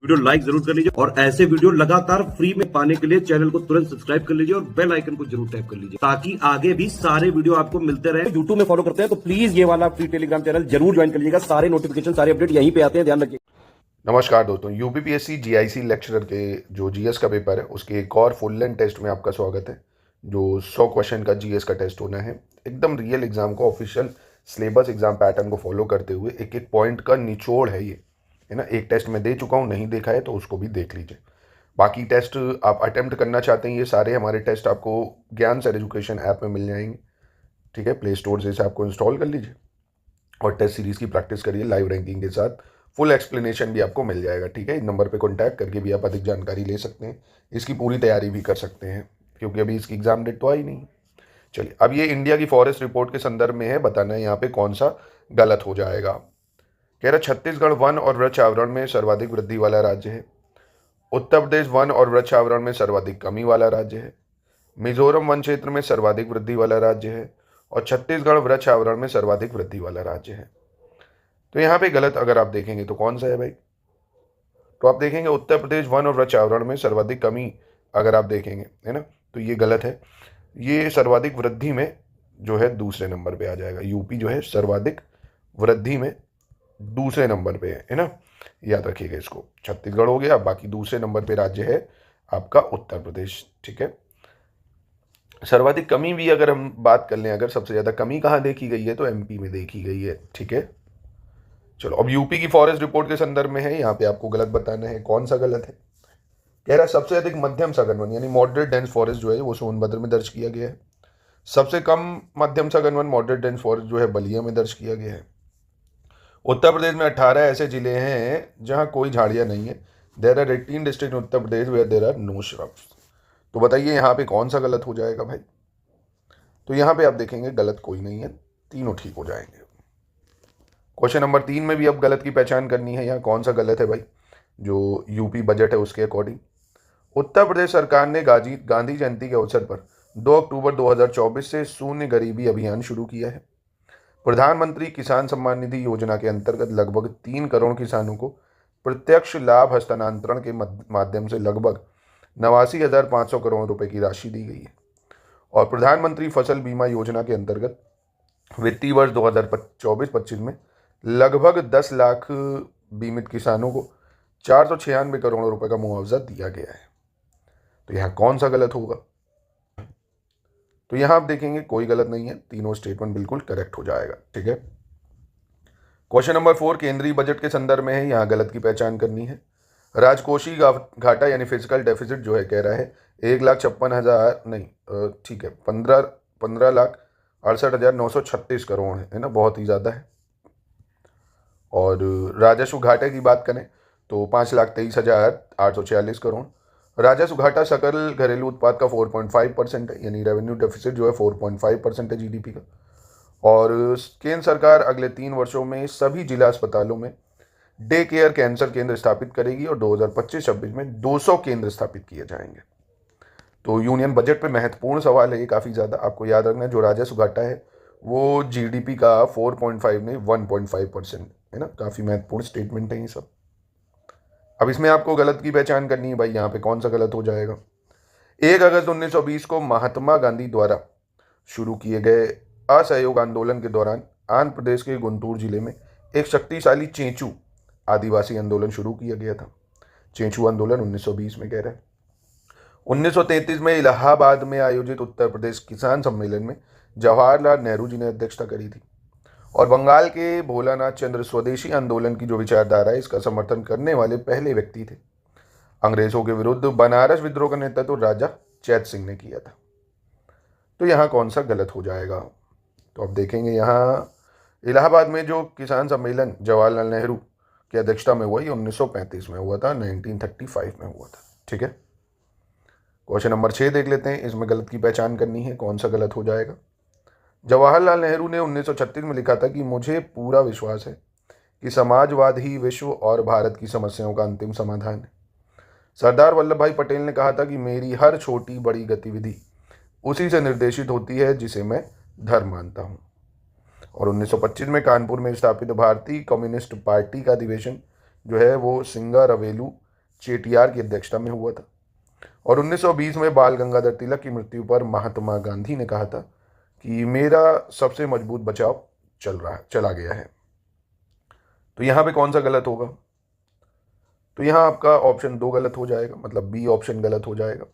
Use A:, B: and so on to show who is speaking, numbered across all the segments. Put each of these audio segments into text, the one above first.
A: Video like जरूर कर लीजिए और ऐसे वीडियो लगातार फ्री में पाने के लिए चैनल को तुरंत सब्सक्राइब कर लीजिए और बेल आइकन को जरूर टैप कर लीजिए ताकि आगे भी सारे वीडियो आपको मिलते रहे।
B: यूट्यूब में फॉलो करते हैं तो प्लीज ये वाला फ्री टेलीग्राम चैनल जरूर ज्वाइन कर लीजिएगा। सारे नोटिफिकेशन सारे अपडेट यहीं पे आते हैं, ध्यान रखिए।
C: नमस्कार दोस्तों, यूपीपीएससी जीआईसी लेक्चरर के जो जीएस का पेपर है उसके एक और फुल लेंथ टेस्ट में आपका स्वागत है। जो 100 क्वेश्चन का जीएस का टेस्ट होना है, एकदम रियल एग्जाम को, ऑफिशियल सिलेबस एग्जाम पैटर्न को फॉलो करते हुए एक एक पॉइंट का निचोड़ है ये, है ना। एक टेस्ट में दे चुका हूँ, नहीं देखा है तो उसको भी देख लीजिए। बाकी टेस्ट आप अटेम्प्ट करना चाहते हैं, ये सारे हमारे टेस्ट आपको ज्ञान सर एजुकेशन ऐप में मिल जाएंगे। ठीक है, प्ले स्टोर से इसे आपको इंस्टॉल कर लीजिए और टेस्ट सीरीज़ की प्रैक्टिस करिए लाइव रैंकिंग के साथ। फुल एक्सप्लेनेशन भी आपको मिल जाएगा। ठीक है, इन नंबर पे कॉन्टैक्ट करके भी आप अधिक जानकारी ले सकते हैं, इसकी पूरी तैयारी भी कर सकते हैं, क्योंकि अभी इसकी एग्जाम डेट तो आई नहीं। चलिए, अब ये इंडिया की फॉरेस्ट रिपोर्ट के संदर्भ में है, बताना है यहाँ पे कौन सा गलत हो जाएगा। कह रहा छत्तीसगढ़ वन और वृक्ष आवरण में सर्वाधिक वृद्धि वाला राज्य है। उत्तर प्रदेश वन और वृक्ष आवरण में सर्वाधिक कमी वाला राज्य है। मिजोरम वन क्षेत्र में सर्वाधिक वृद्धि वाला राज्य है और छत्तीसगढ़ वृक्ष आवरण में सर्वाधिक वृद्धि वाला राज्य है। तो यहाँ पे गलत अगर आप देखेंगे तो कौन सा है भाई? तो आप देखेंगे उत्तर प्रदेश वन और वृक्ष आवरण में सर्वाधिक कमी अगर आप देखेंगे, है ना, तो ये गलत है। ये सर्वाधिक वृद्धि में जो है दूसरे नंबर पे आ जाएगा। यूपी जो है सर्वाधिक वृद्धि में दूसरे नंबर पे है ना, याद रखिएगा इसको। छत्तीसगढ़ हो गया, बाकी दूसरे नंबर पे राज्य है आपका उत्तर प्रदेश। ठीक है, सर्वाधिक कमी भी अगर हम बात कर लें, अगर सबसे ज़्यादा कमी कहाँ देखी गई है तो एमपी में देखी गई है। ठीक है, चलो अब यूपी की फॉरेस्ट रिपोर्ट के संदर्भ में है, यहाँ पे आपको गलत बताना है। कौन सा गलत है? कह रहा है सबसे अधिक मध्यम सघन वन यानी मॉडरेट डेंस फॉरेस्ट जो है वो सोनभद्र में दर्ज किया गया है। सबसे कम मध्यम सघन वन मॉडरेट डेंस फॉरेस्ट जो है बलिया में दर्ज किया गया है। उत्तर प्रदेश में 18 ऐसे जिले हैं जहाँ कोई झाड़ियाँ नहीं है। There are 18 district in Uttar Pradesh where there are no shrubs. तो बताइए यहाँ पे कौन सा गलत हो जाएगा भाई? तो यहाँ पे आप देखेंगे गलत कोई नहीं है, तीनों ठीक हो जाएंगे। क्वेश्चन नंबर 3 में भी अब गलत की पहचान करनी है। यहाँ कौन सा गलत है भाई? जो यूपी बजट है उसके अकॉर्डिंग उत्तर प्रदेश सरकार ने गांधी जयंती के अवसर पर 2 अक्टूबर 2024 से शून्य गरीबी अभियान शुरू किया है। प्रधानमंत्री किसान सम्मान निधि योजना के अंतर्गत लगभग 3 करोड़ किसानों को प्रत्यक्ष लाभ हस्तांतरण के माध्यम से लगभग 89,500 करोड़ रुपए की राशि दी गई है। और प्रधानमंत्री फसल बीमा योजना के अंतर्गत वित्तीय वर्ष 2024-25 में लगभग 10 लाख बीमित किसानों को 496 करोड़ रुपए का मुआवजा दिया गया है। तो यहाँ कौन सा गलत होगा? तो यहाँ आप देखेंगे कोई गलत नहीं है, तीनों स्टेटमेंट बिल्कुल करेक्ट हो जाएगा। ठीक है, क्वेश्चन नंबर 4 केंद्रीय बजट के संदर्भ में है, यहाँ गलत की पहचान करनी है। राजकोषीय घाटा यानी फिजिकल डेफिसिट जो है कह रहा है 1,56,000 नहीं, ठीक है, 15,68,936 करोड़ है ना, बहुत ही ज़्यादा है। और राजस्व घाटे की बात करें तो 5,23,846 करोड़। राजस्व घाटा सकल घरेलू उत्पाद का 4.5% है, यानी रेवेन्यू डेफिसिट जो है 4.5% है जीडीपी का। और केंद्र सरकार अगले 3 वर्षों में सभी जिला अस्पतालों में डे केयर कैंसर केंद्र स्थापित करेगी और 2025-26 में 200 केंद्र स्थापित किए जाएंगे। तो यूनियन बजट पे महत्वपूर्ण सवाल है ये, काफ़ी ज़्यादा आपको याद रखना है। जो राजस्व घाटा है वो जीडीपी का 4.5 नहीं 1.5% है ना, काफ़ी महत्वपूर्ण स्टेटमेंट है ये सब। अब इसमें आपको गलत की पहचान करनी है भाई, यहाँ पे कौन सा गलत हो जाएगा? 1 अगस्त 1920 को महात्मा गांधी द्वारा शुरू किए गए असहयोग आंदोलन के दौरान आंध्र प्रदेश के गुंटूर जिले में एक शक्तिशाली चेंचू आदिवासी आंदोलन शुरू किया गया था। चेंचू आंदोलन 1920 में कह रहे हैं। 1933 में इलाहाबाद में आयोजित उत्तर प्रदेश किसान सम्मेलन में जवाहरलाल नेहरू जी ने अध्यक्षता करी थी। और बंगाल के भोलानाथ चंद्र स्वदेशी आंदोलन की जो विचारधारा है इसका समर्थन करने वाले पहले व्यक्ति थे। अंग्रेजों के विरुद्ध बनारस विद्रोह का नेतृत्व राजा चैत सिंह ने किया था। तो यहाँ कौन सा गलत हो जाएगा? तो अब देखेंगे यहाँ इलाहाबाद में जो किसान सम्मेलन जवाहरलाल नेहरू की अध्यक्षता में हुआ, ये 1935 में हुआ था, 1935 में हुआ था। ठीक है, क्वेश्चन नंबर 6 देख लेते हैं, इसमें गलत की पहचान करनी है, कौन सा गलत हो जाएगा? जवाहरलाल नेहरू ने 1936 में लिखा था कि मुझे पूरा विश्वास है कि समाजवाद ही विश्व और भारत की समस्याओं का अंतिम समाधान है। सरदार वल्लभ भाई पटेल ने कहा था कि मेरी हर छोटी बड़ी गतिविधि उसी से निर्देशित होती है जिसे मैं धर्म मानता हूँ। और 1925 में कानपुर में स्थापित भारतीय कम्युनिस्ट पार्टी का अधिवेशन जो है वो सिंगारेवेलू चेटियार की अध्यक्षता में हुआ था। और 1920 में बाल गंगाधर तिलक की मृत्यु पर महात्मा गांधी ने कहा था कि मेरा सबसे मजबूत बचाव चला गया है। तो यहाँ पे कौन सा गलत होगा? तो यहाँ आपका ऑप्शन 2 गलत हो जाएगा, मतलब बी ऑप्शन गलत हो जाएगा,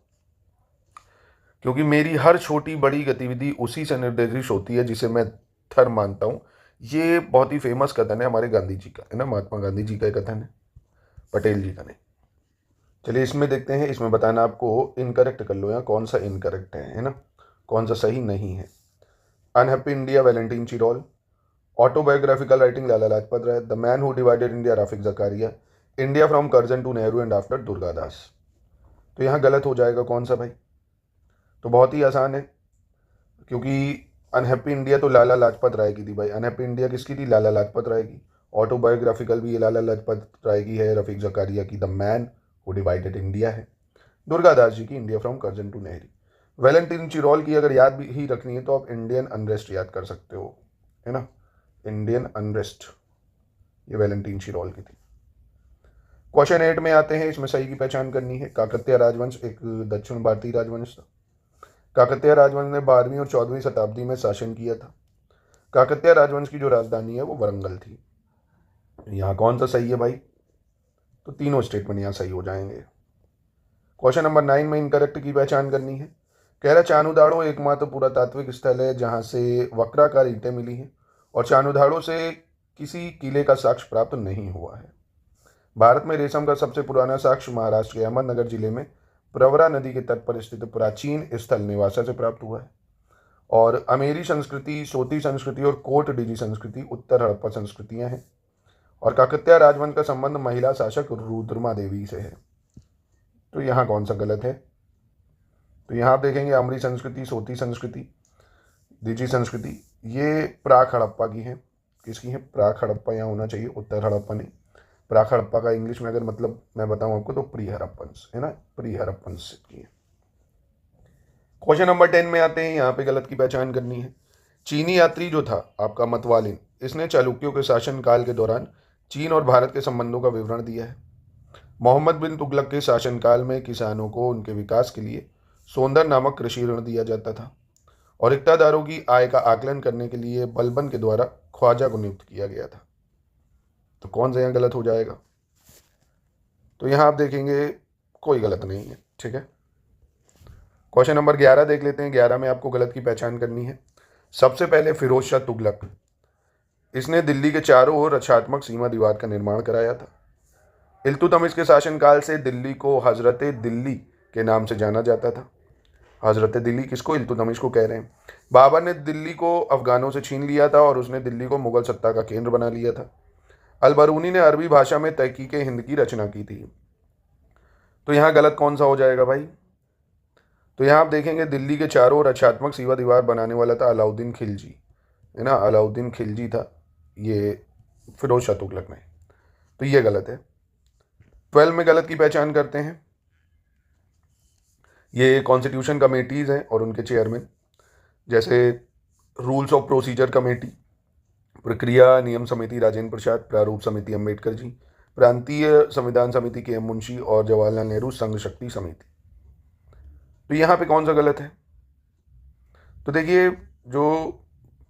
C: क्योंकि मेरी हर छोटी बड़ी गतिविधि उसी से निर्देशित होती है जिसे मैं थर मानता हूँ। ये बहुत ही फेमस कथन है हमारे गांधी जी का, है ना, महात्मा गांधी जी का कथन है, पटेल जी का नहीं। चलिए इसमें देखते हैं, इसमें बताना आपको इनकरेक्ट कर लो या कौन सा इनकरेक्ट है ना, कौन सा सही नहीं है। Unhappy India Valentine Chirol, autobiographical writing Lala Lajpat Rai, the man who divided India Rafiq Zakaria, India from Curzon to Nehru and after Durga Das. तो यहाँ गलत हो जाएगा कौन सा भाई? तो बहुत ही आसान है, क्योंकि अनहैप्पी इंडिया तो लाला लाजपत राय की थी भाई। अनहैप्पी इंडिया किसकी थी? लाला लाजपत राय की। ऑटोबायोग्राफिकल भी ये लाला लाजपत राय की है, रफीक जकारिया की the man who divided India है, दुर्गादास जी की India from Curzon to Nehru. Valentine Chirol की अगर याद भी ही रखनी है तो आप इंडियन अनरेस्ट याद कर सकते हो, है ना, इंडियन अनरेस्ट, ये वैलेंटाइन चिरोल की थी। क्वेश्चन 8 में आते हैं, इसमें सही की पहचान करनी है। काकतीय राजवंश एक दक्षिण भारतीय राजवंश था। काकतीय राजवंश ने 12वीं और 14वीं शताब्दी में शासन किया था। काकतीय राजवंश की जो राजधानी है वो वरंगल थी। यहाँ कौन सा सही है भाई? तो तीनों स्टेटमेंट यहाँ सही हो जाएंगे। क्वेश्चन नंबर 9 में इनकरेक्ट की पहचान करनी है। कह रहा चानुदाड़ो एकमात्र पुरातात्विक स्थल है जहाँ से वक्राकार ईंटें मिली हैं और चानुदाड़ो से किसी किले का साक्ष्य प्राप्त नहीं हुआ है। भारत में रेशम का सबसे पुराना साक्ष्य महाराष्ट्र के अहमदनगर जिले में प्रवरा नदी के तट पर स्थित प्राचीन स्थल निवासा से प्राप्त हुआ है। और अमेरी संस्कृति, सोती संस्कृति और कोट डिजी संस्कृति उत्तर हड़प्पा संस्कृतियां हैं। और काकतीय राजवंश का संबंध महिला शासक रुद्रमा देवी से है। तो यहाँ कौन सा गलत है? तो यहाँ आप देखेंगे अमरी संस्कृति, सोती संस्कृति, डिजी संस्कृति, ये प्राक हड़प्पा की है। किसकी है? प्राक हड़प्पा यहाँ होना चाहिए, उत्तर हड़प्पा नहीं। प्राक हड़प्पा का इंग्लिश में अगर मतलब मैं बताऊं आपको तो प्री हड़प्पन्स, है ना, प्री हड़प्पन्स की है। क्वेश्चन नंबर 10 में आते हैं, यहाँ पे गलत की पहचान करनी है। चीनी यात्री जो था आपका मतवालिन, इसने चालुक्यों के शासनकाल के दौरान चीन और भारत के संबंधों का विवरण दिया है। मोहम्मद बिन तुगलक के शासनकाल में किसानों को उनके विकास के लिए सोंदर नामक कृषि ऋण दिया जाता था और इक्तादारों की आय का आकलन करने के लिए बलबन के द्वारा ख्वाजा को नियुक्त किया गया था। तो कौन सा यहाँ गलत हो जाएगा? तो यहाँ आप देखेंगे कोई गलत नहीं है, ठीक है। क्वेश्चन नंबर 11 देख लेते हैं। 11 में आपको गलत की पहचान करनी है। सबसे पहले फिरोज शाह तुगलक, इसने दिल्ली के चारों ओर रक्षात्मक सीमा दीवार का निर्माण कराया था। इल्तुतमिश के शासनकाल से दिल्ली को हजरत दिल्ली के नाम से जाना जाता था। हजरत दिल्ली किसको? इल्तुतमिश को कह रहे हैं। बाबर ने दिल्ली को अफगानों से छीन लिया था और उसने दिल्ली को मुगल सत्ता का केंद्र बना लिया था। अलबरूनी ने अरबी भाषा में तहकीक हिंद की रचना की थी। तो यहाँ गलत कौन सा हो जाएगा भाई? तो यहाँ आप देखेंगे दिल्ली के चारों ओर रक्षात्मक सीमा दीवार बनाने वाला था अलाउद्दीन खिलजी, है ना, अलाउद्दीन खिलजी था, ये फिरोज शाह तुगलक नहीं। तो ये गलत है। 12 में गलत की पहचान करते हैं। ये कॉन्स्टिट्यूशन कमेटीज़ हैं और उनके चेयरमैन, जैसे रूल्स ऑफ प्रोसीजर कमेटी, प्रक्रिया नियम समिति राजेंद्र प्रसाद, प्रारूप समिति अम्बेडकर जी, प्रांतीय संविधान समिति के एम मुंशी और जवाहरलाल नेहरू संघ शक्ति समिति। तो यहाँ पे कौन सा गलत है? तो देखिए जो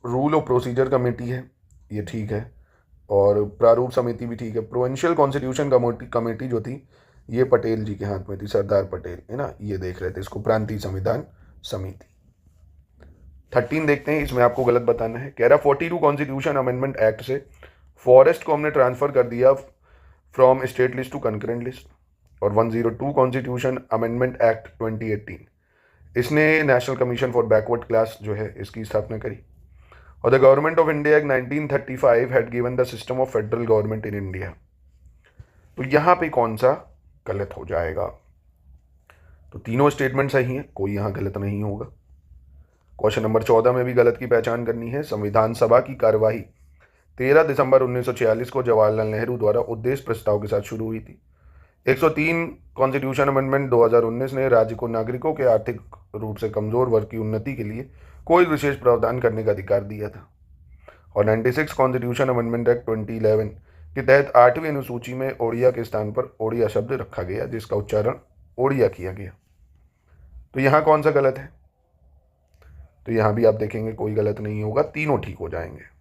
C: रूल ऑफ प्रोसीजर कमेटी है ये ठीक है और प्रारूप समिति भी ठीक है। प्रोविंशियल कॉन्स्टिट्यूशन कमेटी जो थी ये पटेल जी के हाथ में थी, सरदार पटेल, है ना, ये देख रहे थे इसको, प्रांतीय संविधान समिति। 13 देखते हैं, इसमें आपको गलत बताना है। कह रहा 42 कॉन्स्टिट्यूशन अमेंडमेंट एक्ट से फॉरेस्ट को हमने ट्रांसफर कर दिया from state list to concurrent list. और 102 कॉन्स्टिट्यूशन अमेंडमेंट एक्ट 2018, इसने national commission for backward class जो है इसकी स्थापना करी। और the government of India act 1935 had given the system of federal government in India. तो यहाँ पे कौन सा गलत हो जाएगा? तो तीनों स्टेटमेंट सही हैं, कोई यहाँ गलत नहीं होगा। क्वेश्चन नंबर 14 में भी गलत की पहचान करनी है। संविधान सभा की कार्यवाही 13 दिसंबर 1946 को जवाहरलाल नेहरू द्वारा उद्देश्य प्रस्ताव के साथ शुरू हुई थी। 103 कॉन्स्टिट्यूशन अमेंडमेंट 2019 ने राज्य को नागरिकों के आर्थिक रूप से कमजोर वर्ग की उन्नति के लिए कोई विशेष प्रावधान करने का अधिकार दिया था। और 96 कॉन्स्टिट्यूशन अमेंडमेंट एक्ट 2011 के तहत 8वीं अनुसूची में ओडिया के स्थान पर ओडिया शब्द रखा गया, जिसका उच्चारण ओडिया किया गया। तो यहाँ कौन सा गलत है? तो यहाँ भी आप देखेंगे कोई गलत नहीं होगा, तीनों ठीक हो जाएंगे।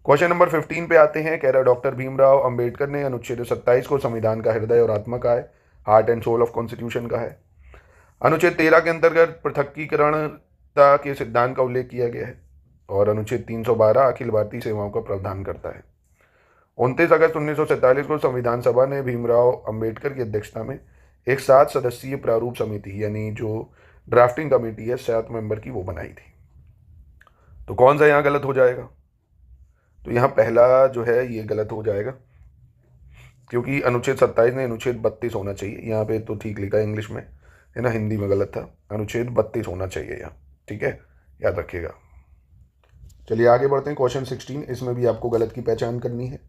C: क्वेश्चन नंबर 15 पे आते हैं। कह रहा डॉक्टर भीमराव अंबेडकर ने अनुच्छेद 27 को संविधान का हृदय और आत्मा कहा है, heart and soul of constitution का है। अनुच्छेद 13 के अंतर्गत पृथकीकरणता के सिद्धांत का उल्लेख किया गया है और अनुच्छेद 312 अखिल भारतीय सेवाओं का प्रावधान करता है। 29 अगस्त 1947 को संविधान सभा ने भीमराव अंबेडकर की अध्यक्षता में एक 7 सदस्यीय प्रारूप समिति, यानी जो ड्राफ्टिंग कमेटी है 7 मेंबर की, वो बनाई थी। तो कौन सा यहाँ गलत हो जाएगा? तो यहाँ पहला जो है ये गलत हो जाएगा, क्योंकि अनुच्छेद 27 ने अनुच्छेद 32 होना चाहिए। यहाँ पे तो ठीक लिखा है इंग्लिश में, है ना, हिंदी में गलत था। अनुच्छेद 32 होना चाहिए यहाँ, ठीक है, याद रखिएगा। चलिए आगे बढ़ते हैं। क्वेश्चन 16, इसमें भी आपको गलत की पहचान करनी है।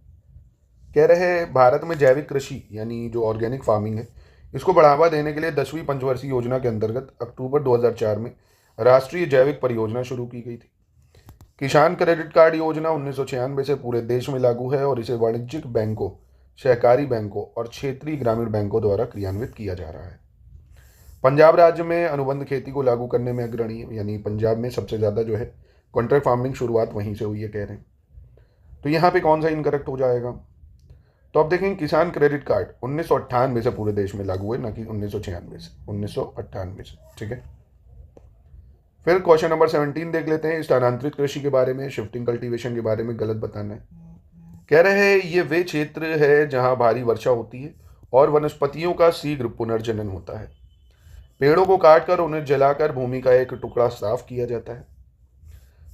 C: कह रहे हैं भारत में जैविक कृषि यानी जो ऑर्गेनिक फार्मिंग है, इसको बढ़ावा देने के लिए 10वीं पंचवर्षीय योजना के अंतर्गत अक्टूबर 2004 में राष्ट्रीय जैविक परियोजना शुरू की गई थी। किसान क्रेडिट कार्ड योजना 1996 से पूरे देश में लागू है और इसे वाणिज्यिक बैंकों, सहकारी बैंकों और क्षेत्रीय ग्रामीण बैंकों द्वारा क्रियान्वित किया जा रहा है। पंजाब राज्य में अनुबंध खेती को लागू करने में अग्रणी है, यानी पंजाब में सबसे ज़्यादा जो है कॉन्ट्रैक्ट फार्मिंग शुरुआत वहीं से हुई है, कह रहे हैं। तो यहाँ पे कौन सा इनकरेक्ट हो जाएगा? तो आप देखेंगे किसान क्रेडिट कार्ड 1998 से पूरे देश में लागू है, ना कि 1996 से, 1998 से, ठीक है। फिर क्वेश्चन नंबर 17 देख लेते हैं। स्थानांतरित कृषि के बारे में, शिफ्टिंग कल्टीवेशन के बारे में गलत बताना है। कह रहे हैं ये वे क्षेत्र है जहां भारी वर्षा होती है और वनस्पतियों का शीघ्र पुनर्जनन होता है। पेड़ों को काटकर उन्हें जलाकर भूमि का एक टुकड़ा साफ किया जाता है।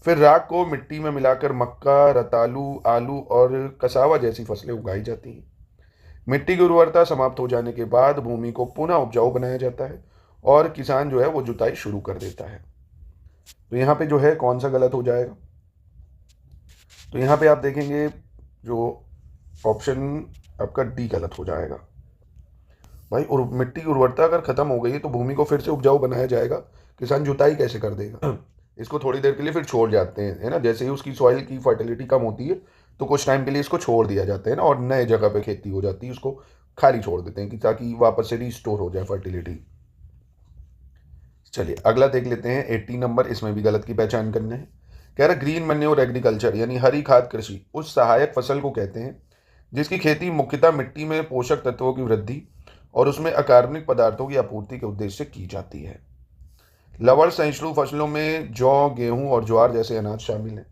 C: फिर राख को मिट्टी में मिलाकर मक्का, रतालू, आलू और कसावा जैसी फसलें उगाई जाती हैं। मिट्टी की उर्वरता समाप्त हो जाने के बाद भूमि को पुनः उपजाऊ बनाया जाता है और किसान जो है वो जुताई शुरू कर देता है। तो यहाँ पे जो है कौन सा गलत हो जाएगा? तो यहाँ पे आप देखेंगे जो ऑप्शन आपका डी गलत हो जाएगा भाई। और मिट्टी की उर्वरता अगर खत्म हो गई है तो भूमि को फिर से उपजाऊ बनाया जाएगा, किसान जुताई कैसे कर देगा? इसको थोड़ी देर के लिए फिर छोड़ जाते हैं, है ना। जैसे ही उसकी सॉइल की फर्टिलिटी कम होती है तो कुछ टाइम के लिए इसको छोड़ दिया जाता है ना, और नए जगह पे खेती हो जाती है, उसको खाली छोड़ देते हैं कि ताकि वापस से रिस्टोर हो जाए फर्टिलिटी। चलिए अगला देख लेते हैं 80 नंबर। इसमें भी गलत की पहचान करना है। कह रहा ग्रीन मैन्योर एग्रीकल्चर यानी हरी खाद कृषि उस सहायक फसल को कहते हैं जिसकी खेती मुख्यतः मिट्टी में पोषक तत्वों की वृद्धि और उसमें अकार्बनिक पदार्थों की आपूर्ति के उद्देश्य से की जाती है। लवण सहिष्णु फसलों में जौ, गेहूं और ज्वार जैसे अनाज शामिल हैं।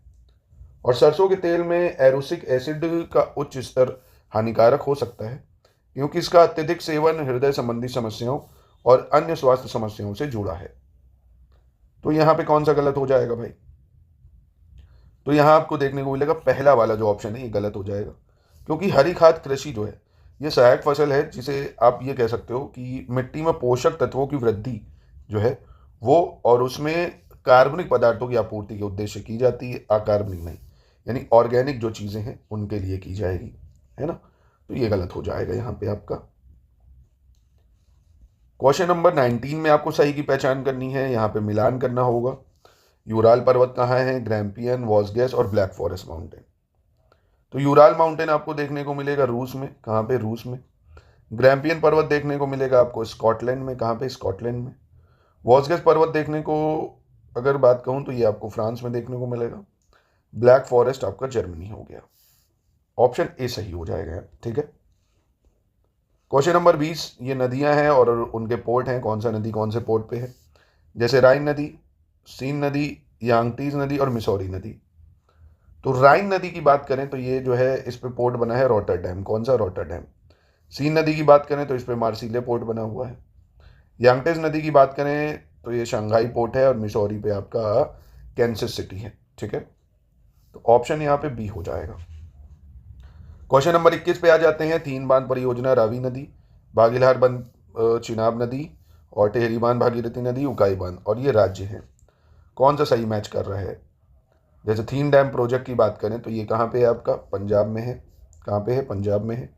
C: और सरसों के तेल में एरोसिक एसिड का उच्च स्तर हानिकारक हो सकता है क्योंकि इसका अत्यधिक सेवन हृदय संबंधी समस्याओं और अन्य स्वास्थ्य समस्याओं से जुड़ा है। तो यहाँ पे कौन सा गलत हो जाएगा भाई? तो यहाँ आपको देखने को मिलेगा पहला वाला जो ऑप्शन है ये गलत हो जाएगा, क्योंकि हरी खाद कृषि जो है ये सहायक फसल है जिसे आप ये कह सकते हो कि मिट्टी में पोषक तत्वों की वृद्धि जो है वो और उसमें कार्बनिक पदार्थों की आपूर्ति के उद्देश्य की जाती है, अकार्बनिक नहीं, यानी ऑर्गेनिक जो चीज़ें हैं उनके लिए की जाएगी, है ना। तो ये गलत हो जाएगा यहाँ पे आपका। क्वेश्चन नंबर 19 में आपको सही की पहचान करनी है। यहाँ पे मिलान करना होगा। यूराल पर्वत कहाँ है? ग्रैम्पियन, वॉसगेस और ब्लैक फॉरेस्ट माउंटेन। तो यूराल माउंटेन आपको देखने को मिलेगा रूस में। कहाँ पे? रूस में। ग्रैम्पियन पर्वत देखने को मिलेगा आपको स्कॉटलैंड में। कहाँ पे? स्कॉटलैंड में। वॉसगेस पर्वत देखने को अगर बात कहूँ तो ये आपको फ्रांस में देखने को मिलेगा। ब्लैक फॉरेस्ट आपका जर्मनी हो गया। ऑप्शन ए सही हो जाएगा, ठीक है। क्वेश्चन नंबर 20, ये नदियां हैं और उनके पोर्ट हैं। कौन सा नदी कौन से पोर्ट पे है? जैसे राइन नदी, सीन नदी, यांगटीज नदी और मिसौरी नदी। तो राइन नदी की बात करें तो ये जो है इस पे पोर्ट बना है रॉटरडैम। कौन सा? रॉटरडैम। सीन नदी की बात करें तो इस पे मार्सिले पोर्ट बना हुआ है। यांगटीज नदी की बात करें तो ये शंघाई पोर्ट है और मिसौरी पे आपका कैंसस सिटी है, ठीक है। तो ऑप्शन यहाँ पे बी हो जाएगा। क्वेश्चन नंबर 21 पे आ जाते हैं। 3 बांध परियोजना, रावी नदी, भागीरथी बांध, चिनाब नदी और टेहरी बांध, भागीरथी नदी, उकाई बांध, और ये राज्य हैं। कौन सा सही मैच कर रहा है? जैसे 3 डैम प्रोजेक्ट की बात करें तो ये कहाँ पे है आपका? पंजाब में है। कहाँ पे है? पंजाब में है।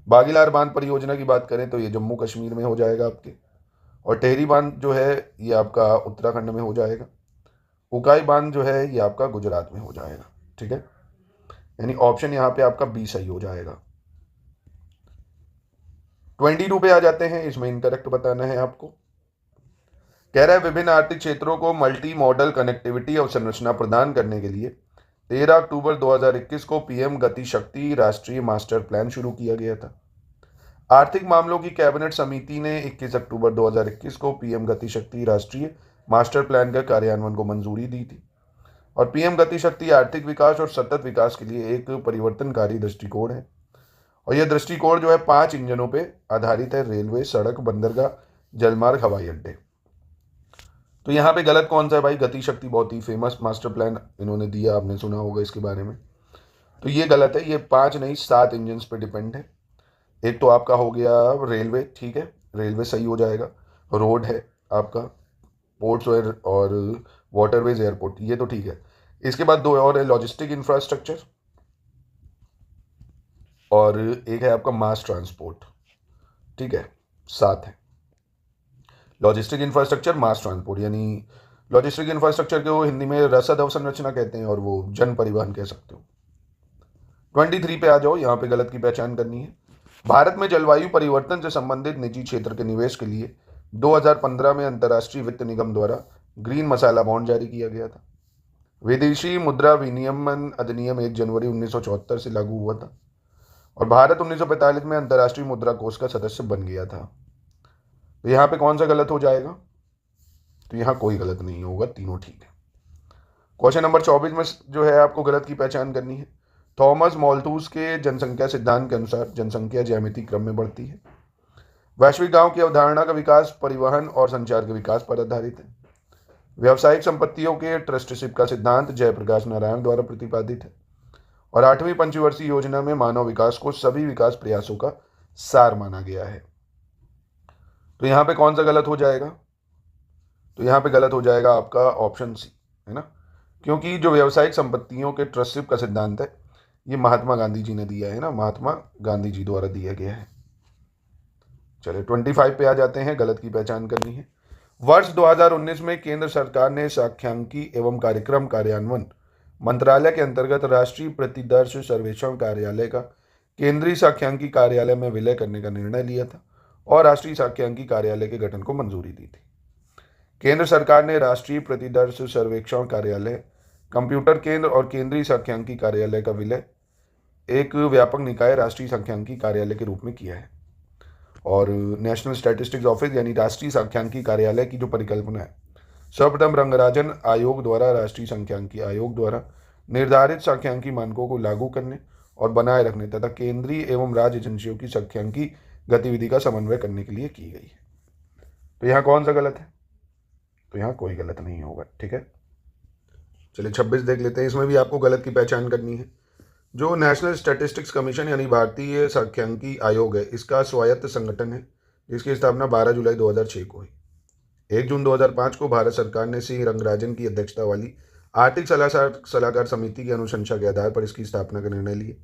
C: भागीरथी बांध परियोजना की बात करें तो ये जम्मू कश्मीर में हो जाएगा आपके। और टेहरी बांध जो है ये आपका उत्तराखंड में हो जाएगा। उकाई बांध जो है ये आपका गुजरात में हो जाएगा, ठीक है। यानी ऑप्शन यहाँ पे आपका बी सही हो जाएगा। 22 पे आ जाते हैं, इसमें इनकरेक्ट बताना है आपको। कह रहा है विभिन्न आर्थिक क्षेत्रों को मल्टी मॉडल कनेक्टिविटी अवसंरचना प्रदान करने के लिए 13 अक्टूबर 2021 को पीएम गति शक्ति राष्ट्रीय मास्टर प्लान शुरू किया गया था। आर्थिक मामलों की कैबिनेट समिति ने 21 अक्टूबर 2021 को पीएम गति शक्ति राष्ट्रीय मास्टर प्लान के कार्यान्वयन को मंजूरी दी थी। और पीएम गति शक्ति आर्थिक विकास और सतत विकास के लिए एक परिवर्तनकारी दृष्टिकोण है। और यह दृष्टिकोण जो है 5 इंजनों पे आधारित है: रेलवे, सड़क, बंदरगाह, जलमार्ग, हवाई अड्डे। तो यहाँ पे गलत कौन सा है भाई? गति शक्ति बहुत ही फेमस मास्टर प्लान इन्होंने दिया, आपने सुना होगा इसके बारे में। तो ये गलत है, ये 5 नहीं 7 इंजन पे डिपेंड है। एक तो आपका हो गया रेलवे, ठीक है, रेलवे सही हो जाएगा। रोड है आपका, पोर्ट्स और वाटरवेज, एयरपोर्ट, ये तो ठीक है। इसके बाद 2 और है, लॉजिस्टिक इंफ्रास्ट्रक्चर, और एक है आपका मास ट्रांसपोर्ट, ठीक है, 7 है। लॉजिस्टिक इंफ्रास्ट्रक्चर, मास ट्रांसपोर्ट, यानी लॉजिस्टिक इंफ्रास्ट्रक्चर को हिंदी में रसद अवसंरचना कहते हैं और वो जन परिवहन कह सकते हो। 23 पे आ जाओ, यहाँ पे गलत की पहचान करनी है। भारत में जलवायु परिवर्तन से संबंधित निजी क्षेत्र के निवेश के लिए 2015 में अंतर्राष्ट्रीय वित्त निगम द्वारा ग्रीन मसाला बॉन्ड जारी किया गया था। विदेशी मुद्रा विनियमन अधिनियम 1 जनवरी 1974 से लागू हुआ था और भारत 1945 में अंतर्राष्ट्रीय मुद्रा कोष का सदस्य बन गया था। तो यहाँ पे कौन सा गलत हो जाएगा? तो यहाँ कोई गलत नहीं होगा, तीनों ठीक है। क्वेश्चन नंबर 24 में जो है आपको गलत की पहचान करनी है। थॉमस मॉल्थूस के जनसंख्या सिद्धांत के अनुसार जनसंख्या ज्यामितीय क्रम में बढ़ती है। वैश्विक गांव की अवधारणा का विकास परिवहन और संचार के विकास पर आधारित है। व्यावसायिक संपत्तियों के ट्रस्टीशिप का सिद्धांत जयप्रकाश नारायण द्वारा प्रतिपादित है। और 8वीं पंचवर्षीय योजना में मानव विकास को सभी विकास प्रयासों का सार माना गया है। तो यहाँ पे कौन सा गलत हो जाएगा? तो यहाँ पे गलत हो जाएगा आपका ऑप्शन सी, है ना, क्योंकि जो व्यावसायिक संपत्तियों के ट्रस्टशिप का सिद्धांत है ये महात्मा गांधी जी ने दिया है ना, महात्मा गांधी जी द्वारा दिया गया है। चलिए 25 पे आ जाते हैं, गलत की पहचान करनी है। वर्ष 2019 में केंद्र सरकार ने सांख्यिकी एवं कार्यक्रम कार्यान्वयन मंत्रालय के अंतर्गत राष्ट्रीय प्रतिदर्श सर्वेक्षण कार्यालय का केंद्रीय सांख्यिकी कार्यालय में विलय करने का निर्णय लिया था और राष्ट्रीय सांख्यिकी कार्यालय के गठन को मंजूरी दी थी। केंद्र सरकार ने राष्ट्रीय प्रतिदर्श सर्वेक्षण कार्यालय, कंप्यूटर केंद्र और केंद्रीय सांख्यिकी कार्यालय का विलय एक व्यापक निकाय राष्ट्रीय सांख्यिकी कार्यालय के रूप में किया है। और नेशनल स्टैटिस्टिक्स ऑफिस यानी राष्ट्रीय सांख्यिकी कार्यालय की जो परिकल्पना है सर्वप्रथम रंगराजन आयोग द्वारा राष्ट्रीय सांख्यिकी आयोग द्वारा निर्धारित सांख्यिकी मानकों को लागू करने और बनाए रखने तथा केंद्रीय एवं राज्य एजेंसियों की सांख्यिकी गतिविधि का समन्वय करने के लिए की गई है। तो यहाँ कौन सा गलत है? तो यहाँ कोई गलत नहीं होगा, ठीक है। चलिए 26 देख लेते हैं, इसमें भी आपको गलत की पहचान करनी है। जो नेशनल स्टैटिस्टिक्स कमीशन यानी भारतीय सांख्यिकी आयोग है, इसका स्वायत्त संगठन है, जिसकी स्थापना 12 जुलाई 2006 को हुई। 1 जून 2005 को भारत सरकार ने सी रंगराजन की अध्यक्षता वाली आर्थिक सलाहकार समिति की अनुशंसा के आधार पर इसकी स्थापना का निर्णय लिया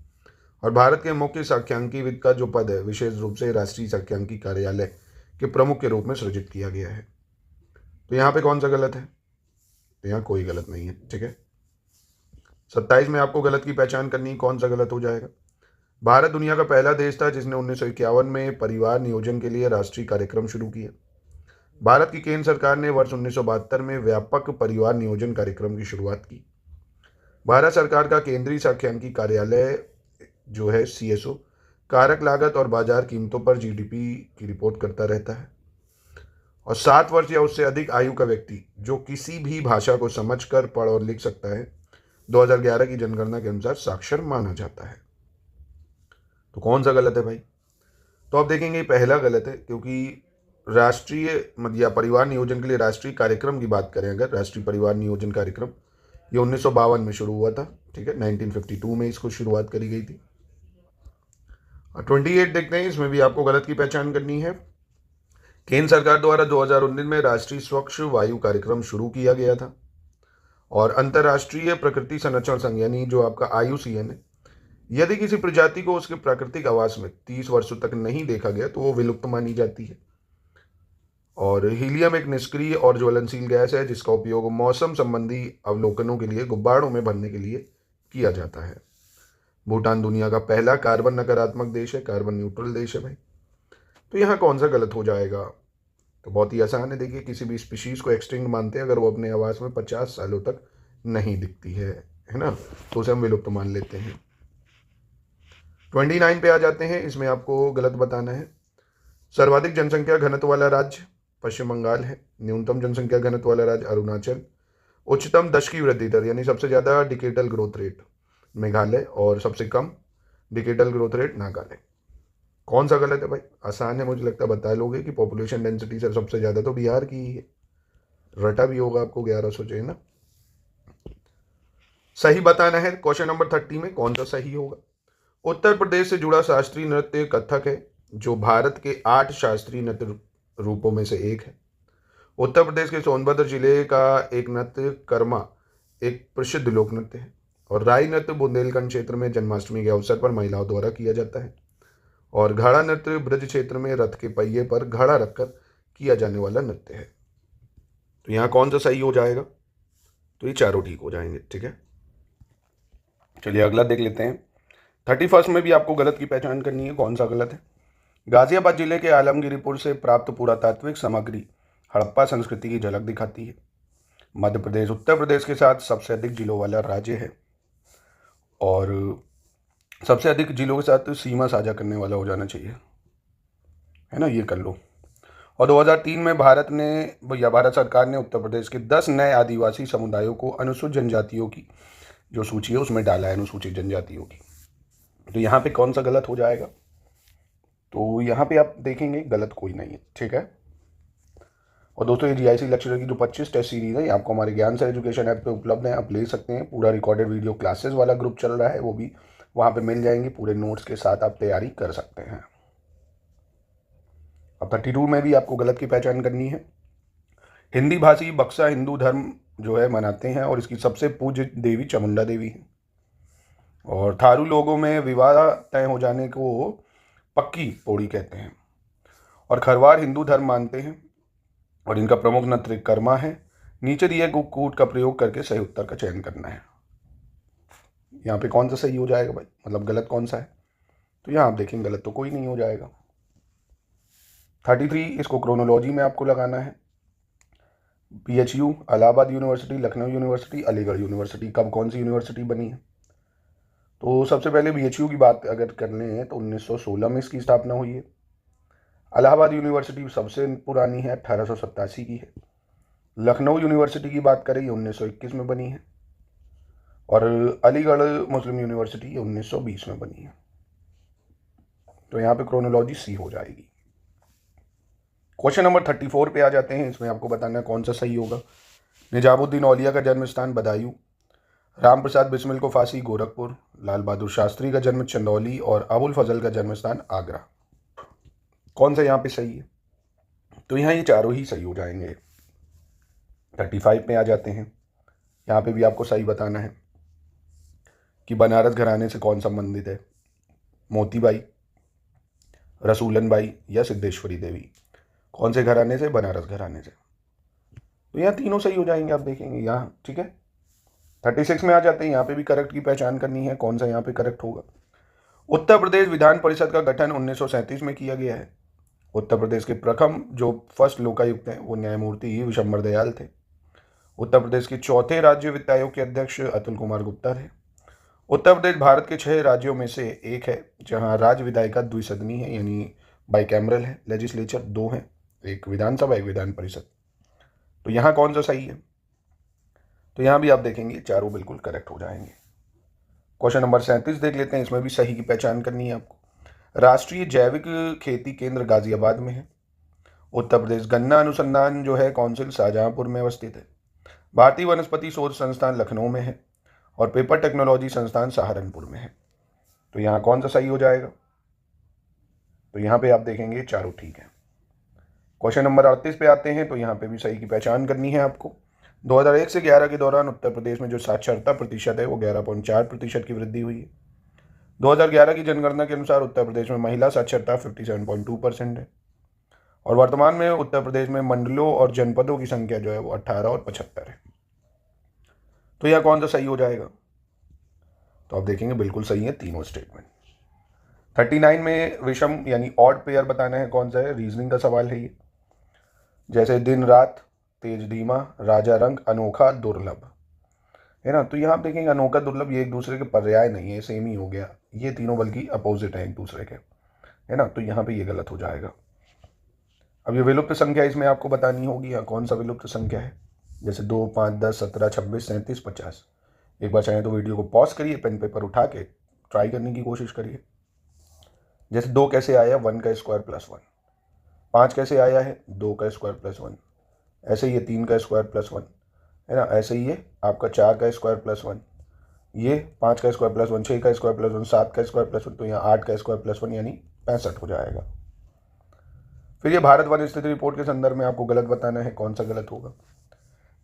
C: और भारत के मुख्य सांख्यिकीविद का जो पद है विशेष रूप से राष्ट्रीय सांख्यिकी कार्यालय के प्रमुख के रूप में सृजित किया गया है। तो यहाँ पे कौन सा गलत है? तो यहाँ कोई गलत नहीं है, ठीक है। 27 में आपको गलत की पहचान करनी है, कौन सा गलत हो जाएगा? भारत दुनिया का पहला देश था जिसने 1951 में परिवार नियोजन के लिए राष्ट्रीय कार्यक्रम शुरू किया। भारत की केंद्र सरकार ने वर्ष 1972 में व्यापक परिवार नियोजन कार्यक्रम की शुरुआत की। भारत सरकार का केंद्रीय सांख्यिकी कार्यालय जो है CSO कारक लागत और बाजार कीमतों पर GDP की रिपोर्ट करता रहता है और 7 वर्ष या उससे अधिक आयु का व्यक्ति जो किसी भी भाषा को समझकर पढ़ और लिख सकता है 2011 की जनगणना के अनुसार साक्षर माना जाता है। तो कौन सा गलत है भाई? तो आप देखेंगे पहला गलत है, क्योंकि राष्ट्रीय या परिवार नियोजन के लिए राष्ट्रीय कार्यक्रम की बात करें अगर, राष्ट्रीय परिवार नियोजन कार्यक्रम ये 1952 में शुरू हुआ था, ठीक है, 1952 में इसको शुरुआत करी गई थी। और 28 देखते हैं, इसमें भी आपको गलत की पहचान करनी है। केंद्र सरकार द्वारा 2019 में राष्ट्रीय स्वच्छ वायु कार्यक्रम शुरू किया गया था और अंतर्राष्ट्रीय प्रकृति संरक्षण संघ यानी जो आपका IUCN है, यदि किसी प्रजाति को उसके प्राकृतिक आवास में 30 वर्षों तक नहीं देखा गया तो वो विलुप्त मानी जाती है। और हीलियम एक निष्क्रिय और ज्वलनशील गैस है जिसका उपयोग मौसम संबंधी अवलोकनों के लिए गुब्बारों में भरने के लिए किया जाता है। भूटान दुनिया का पहला कार्बन नकारात्मक देश है, कार्बन न्यूट्रल देश है भाई। तो यहाँ कौन सा गलत हो जाएगा? तो बहुत ही आसान है, देखिए किसी भी स्पीशीज को एक्सटिंक्ट मानते हैं अगर वो अपने आवास में 50 सालों तक नहीं दिखती है ना, तो उसे हम विलुप्त मान लेते हैं। 29 पे आ जाते हैं, इसमें आपको गलत बताना है। सर्वाधिक जनसंख्या घनत्व वाला राज्य पश्चिम बंगाल है, न्यूनतम जनसंख्या घनत्व वाला राज्य अरुणाचल, उच्चतम दशकीय वृद्धि दर यानी सबसे ज़्यादा डिकेटल ग्रोथ रेट मेघालय, और सबसे कम डिकेटल ग्रोथ रेट नागालैंड। कौन सा गलत है भाई? आसान है, मुझे लगता है बता लोगे कि पॉपुलेशन डेंसिटी से सबसे ज़्यादा तो बिहार की ही है, रटा भी होगा आपको 1100 चाहिए ना। सही बताना है क्वेश्चन नंबर 30 में, कौन सा सही होगा? उत्तर प्रदेश से जुड़ा शास्त्रीय नृत्य कथक है, जो भारत के 8 शास्त्रीय नृत्य रूपों में से एक है। उत्तर प्रदेश के सोनभद्र जिले का एक नृत्य कर्मा एक प्रसिद्ध लोक नृत्य है, और राई नृत्य बुंदेलखंड क्षेत्र में जन्माष्टमी के अवसर पर महिलाओं द्वारा किया जाता है, और घड़ा नृत्य ब्रज क्षेत्र में रथ के पहिए पर घड़ा रखकर किया जाने वाला नृत्य है। तो यहाँ कौन सा सही हो जाएगा? तो ये चारों ठीक हो जाएंगे, ठीक है। चलिए अगला देख लेते हैं। 31 में भी आपको गलत की पहचान करनी है, कौन सा गलत है। गाजियाबाद जिले के आलमगिरीपुर से प्राप्त पुरातात्विक सामग्री हड़प्पा संस्कृति की झलक दिखाती है। मध्य प्रदेश उत्तर प्रदेश के साथ सबसे अधिक जिलों वाला राज्य है, और सबसे अधिक जिलों के साथ सीमा साझा करने वाला हो जाना चाहिए, है ना, ये कर लो। और 2003 में भारत सरकार ने उत्तर प्रदेश के 10 नए आदिवासी समुदायों को अनुसूचित जनजातियों की जो सूची है उसमें डाला है, अनुसूचित जनजातियों की। तो यहाँ पे कौन सा गलत हो जाएगा? तो यहाँ पे आप देखेंगे गलत कोई नहीं है, ठीक है। और दोस्तों ये जीआईसी लेक्चरर की जो 25 टेस्ट सीरीज है ये आपको हमारे ज्ञान सर एजुकेशन ऐप पे उपलब्ध है, आप ले सकते हैं। पूरा रिकॉर्डेड वीडियो क्लासेस वाला ग्रुप चल रहा है, वो भी वहाँ पे मिल जाएंगे, पूरे नोट्स के साथ आप तैयारी कर सकते हैं। अब 32 में भी आपको गलत की पहचान करनी है। हिंदी भाषी बक्सा हिंदू धर्म जो है मनाते हैं, और इसकी सबसे पूज्य देवी चामुंडा देवी है। और थारू लोगों में विवाह तय हो जाने को पक्की पौड़ी कहते हैं। और खरवार हिंदू धर्म मानते हैं, और इनका प्रमुख नृत्य कर्मा है। नीचे दिए कूट का प्रयोग करके सही उत्तर का चयन करना है। यहाँ पे कौन सा सही हो जाएगा भाई, मतलब गलत कौन सा है? तो यहाँ आप देखेंगे गलत तो कोई नहीं हो जाएगा। 33 इसको क्रोनोलॉजी में आपको लगाना है। PHU Allahabad university, Lucknow university, Aligarh university, कब कौन सी यूनिवर्सिटी बनी है? तो सबसे पहले BHU की बात अगर कर लें तो 1916 में इसकी स्थापना हुई है। इलाहाबाद यूनिवर्सिटी सबसे पुरानी है, 1887 की है। लखनऊ यूनिवर्सिटी की बात करें 1921 में बनी है, और अलीगढ़ मुस्लिम यूनिवर्सिटी 1920 में बनी है। तो यहाँ पे क्रोनोलॉजी सी हो जाएगी। क्वेश्चन नंबर 34 पे आ जाते हैं, इसमें आपको बताना है कौन सा सही होगा। निजामुद्दीन औलिया का जन्म स्थान बदायूं, राम प्रसाद बिस्मिल को फांसी गोरखपुर, लाल बहादुर शास्त्री का जन्म चंदौली, और अबुल फजल का जन्म स्थान आगरा। कौन सा यहाँ पे सही है? तो यहाँ ये चारों ही सही हो जाएंगे। 35 पे आ जाते हैं, यहाँ पे भी आपको सही बताना है कि बनारस घराने से कौन संबंधित है, मोतीबाई, रसूलन बाई या सिद्धेश्वरी देवी। कौन से घराने से? बनारस घराने से। तो यहाँ तीनों सही हो जाएंगे, आप देखेंगे यहाँ, ठीक है। 36 में आ जाते हैं, यहाँ पे भी करेक्ट की पहचान करनी है, कौन सा यहाँ पे करेक्ट होगा। उत्तर प्रदेश विधान परिषद का गठन 1937 में किया गया है। उत्तर प्रदेश के प्रथम जो फर्स्ट लोकायुक्त हैं वो न्यायमूर्ति विशंबर दयाल थे। उत्तर प्रदेश के चौथे राज्य वित्त आयोग के अध्यक्ष अतुल कुमार गुप्ता थे। उत्तर प्रदेश भारत के 6 राज्यों में से एक है जहां राज्य विधायिका द्विसदनी है, यानी बाइकैमरल है, लेजिस्लेचर 2 हैं, एक विधानसभा एक विधान परिषद। तो यहाँ कौन सा सही है? तो यहाँ भी आप देखेंगे चारों बिल्कुल करेक्ट हो जाएंगे। क्वेश्चन नंबर 37 देख लेते हैं, इसमें भी सही की पहचान करनी है आपको। राष्ट्रीय जैविक खेती केंद्र गाजियाबाद में है। उत्तर प्रदेश गन्ना अनुसंधान जो है काउंसिल शाहजहांपुर में अवस्थित है। भारतीय वनस्पति शोध संस्थान लखनऊ में है, और पेपर टेक्नोलॉजी संस्थान सहारनपुर में है। तो यहाँ कौन सा सही हो जाएगा? तो यहाँ पे आप देखेंगे चारों ठीक है। क्वेश्चन नंबर 38 पे आते हैं, तो यहाँ पे भी सही की पहचान करनी है आपको। 2001 से 11 के दौरान उत्तर प्रदेश में जो साक्षरता प्रतिशत है वो 11.4% की वृद्धि हुई है। 2011 की जनगणना के अनुसार उत्तर प्रदेश में महिला साक्षरता 57.2% है, और वर्तमान में उत्तर प्रदेश में मंडलों और जनपदों की संख्या जो है वो 18 और 75 है। तो यह कौन सा सही हो जाएगा? तो आप देखेंगे बिल्कुल सही है तीनों स्टेटमेंट। 39 में विषम यानी ऑड पेयर बताना है कौन सा है, रीजनिंग का सवाल है ये। जैसे दिन रात, तेज धीमा, राजा रंग, अनोखा दुर्लभ, है ना। तो यहाँ आप देखेंगे अनोखा दुर्लभ ये एक दूसरे के पर्याय नहीं है, सेम ही हो गया, ये तीनों बल्कि अपोजिट है एक दूसरे के, है ना। तो यहाँ पे ये गलत हो जाएगा। अब ये विलुप्त संख्या इसमें आपको बतानी होगी, यहाँ कौन सा विलुप्त संख्या है। जैसे 2, 5, 10, 17, 26, 37, 50। एक बार चाहें तो वीडियो को पॉज करिए, पेन पेपर उठा के ट्राई करने की कोशिश करिए। जैसे 2 कैसे आया, 1 का स्क्वायर प्लस 1। 5 कैसे आया है, 2 का स्क्वायर प्लस 1। ऐसे ही ये 3 का स्क्वायर प्लस 1, है ना। ऐसे ही ये आपका 4 का स्क्वायर प्लस 1, ये 5 का स्क्वायर प्लस 1, 6 का स्क्वायर प्लस 1, 7 का स्क्वायर प्लस 1, तो यहाँ 8 का स्क्वायर प्लस 1 यानी 65 हो जाएगा। फिर ये भारत वन स्थिति रिपोर्ट के संदर्भ में आपको गलत बताना है, कौन सा गलत होगा।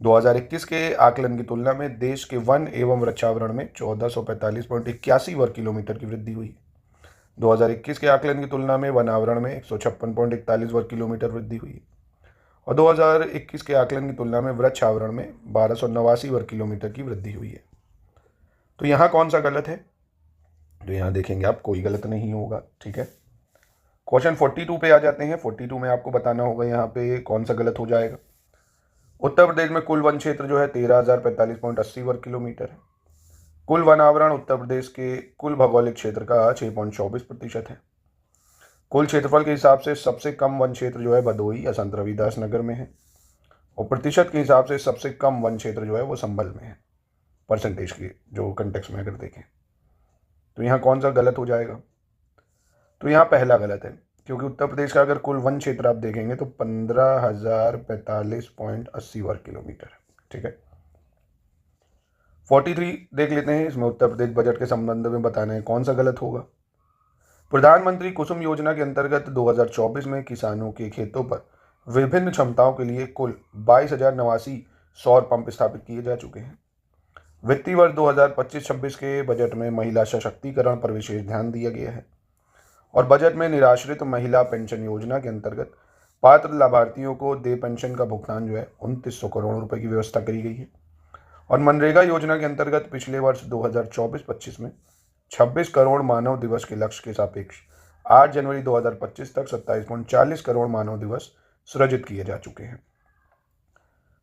C: 2021 के आकलन की तुलना में देश के वन एवं वृक्षावरण में 1445.81 वर्ग किलोमीटर की वृद्धि हुई। 2021 के आकलन की तुलना में वनावरण में 156.41 वर्ग किलोमीटर वृद्धि हुई और 2021 के आकलन की तुलना में वृक्षावरण में 1289 वर्ग किलोमीटर की वृद्धि हुई है। तो यहाँ कौन सा गलत है, तो यहाँ देखेंगे आप कोई गलत नहीं होगा, ठीक है। क्वेश्चन 42 पे आ जाते हैं। 42 में आपको बताना होगा यहाँ पे कौन सा गलत हो जाएगा। उत्तर प्रदेश में कुल वन क्षेत्र जो है 13,045.80 वर्ग किलोमीटर है। कुल वन आवरण उत्तर प्रदेश के कुल भौगोलिक क्षेत्र का 6.24% है। कुल क्षेत्रफल के हिसाब से सबसे कम वन क्षेत्र जो है भदोही या संत रविदास नगर में है और प्रतिशत के हिसाब से सबसे कम वन क्षेत्र जो है वो संभल में है, परसेंटेज के जो कंटेक्स्ट में अगर देखें। तो यहाँ कौन सा गलत हो जाएगा, तो यहाँ पहला गलत है, क्योंकि उत्तर प्रदेश का अगर कुल वन क्षेत्र आप देखेंगे तो 15,045.80 वर्ग किलोमीटर है, ठीक है। 43 देख लेते हैं। इसमें उत्तर प्रदेश बजट के संबंध में बताना है कौन सा गलत होगा। प्रधानमंत्री कुसुम योजना के अंतर्गत 2024 में किसानों के खेतों पर विभिन्न क्षमताओं के लिए कुल 22,089 सौर पंप स्थापित किए जा चुके हैं। वित्तीय वर्ष 2025-26 के बजट में महिला सशक्तिकरण पर विशेष ध्यान दिया गया है और बजट में निराश्रित महिला पेंशन योजना के अंतर्गत पात्र लाभार्थियों को देय पेंशन का भुगतान जो है 2900 करोड़ रुपए की व्यवस्था करी गई है और मनरेगा योजना के अंतर्गत पिछले वर्ष 2024-25 में 26 करोड़ मानव दिवस के लक्ष्य के सापेक्ष 8 जनवरी 2025 तक 27.40 करोड़ मानव दिवस सृजित किए जा चुके हैं।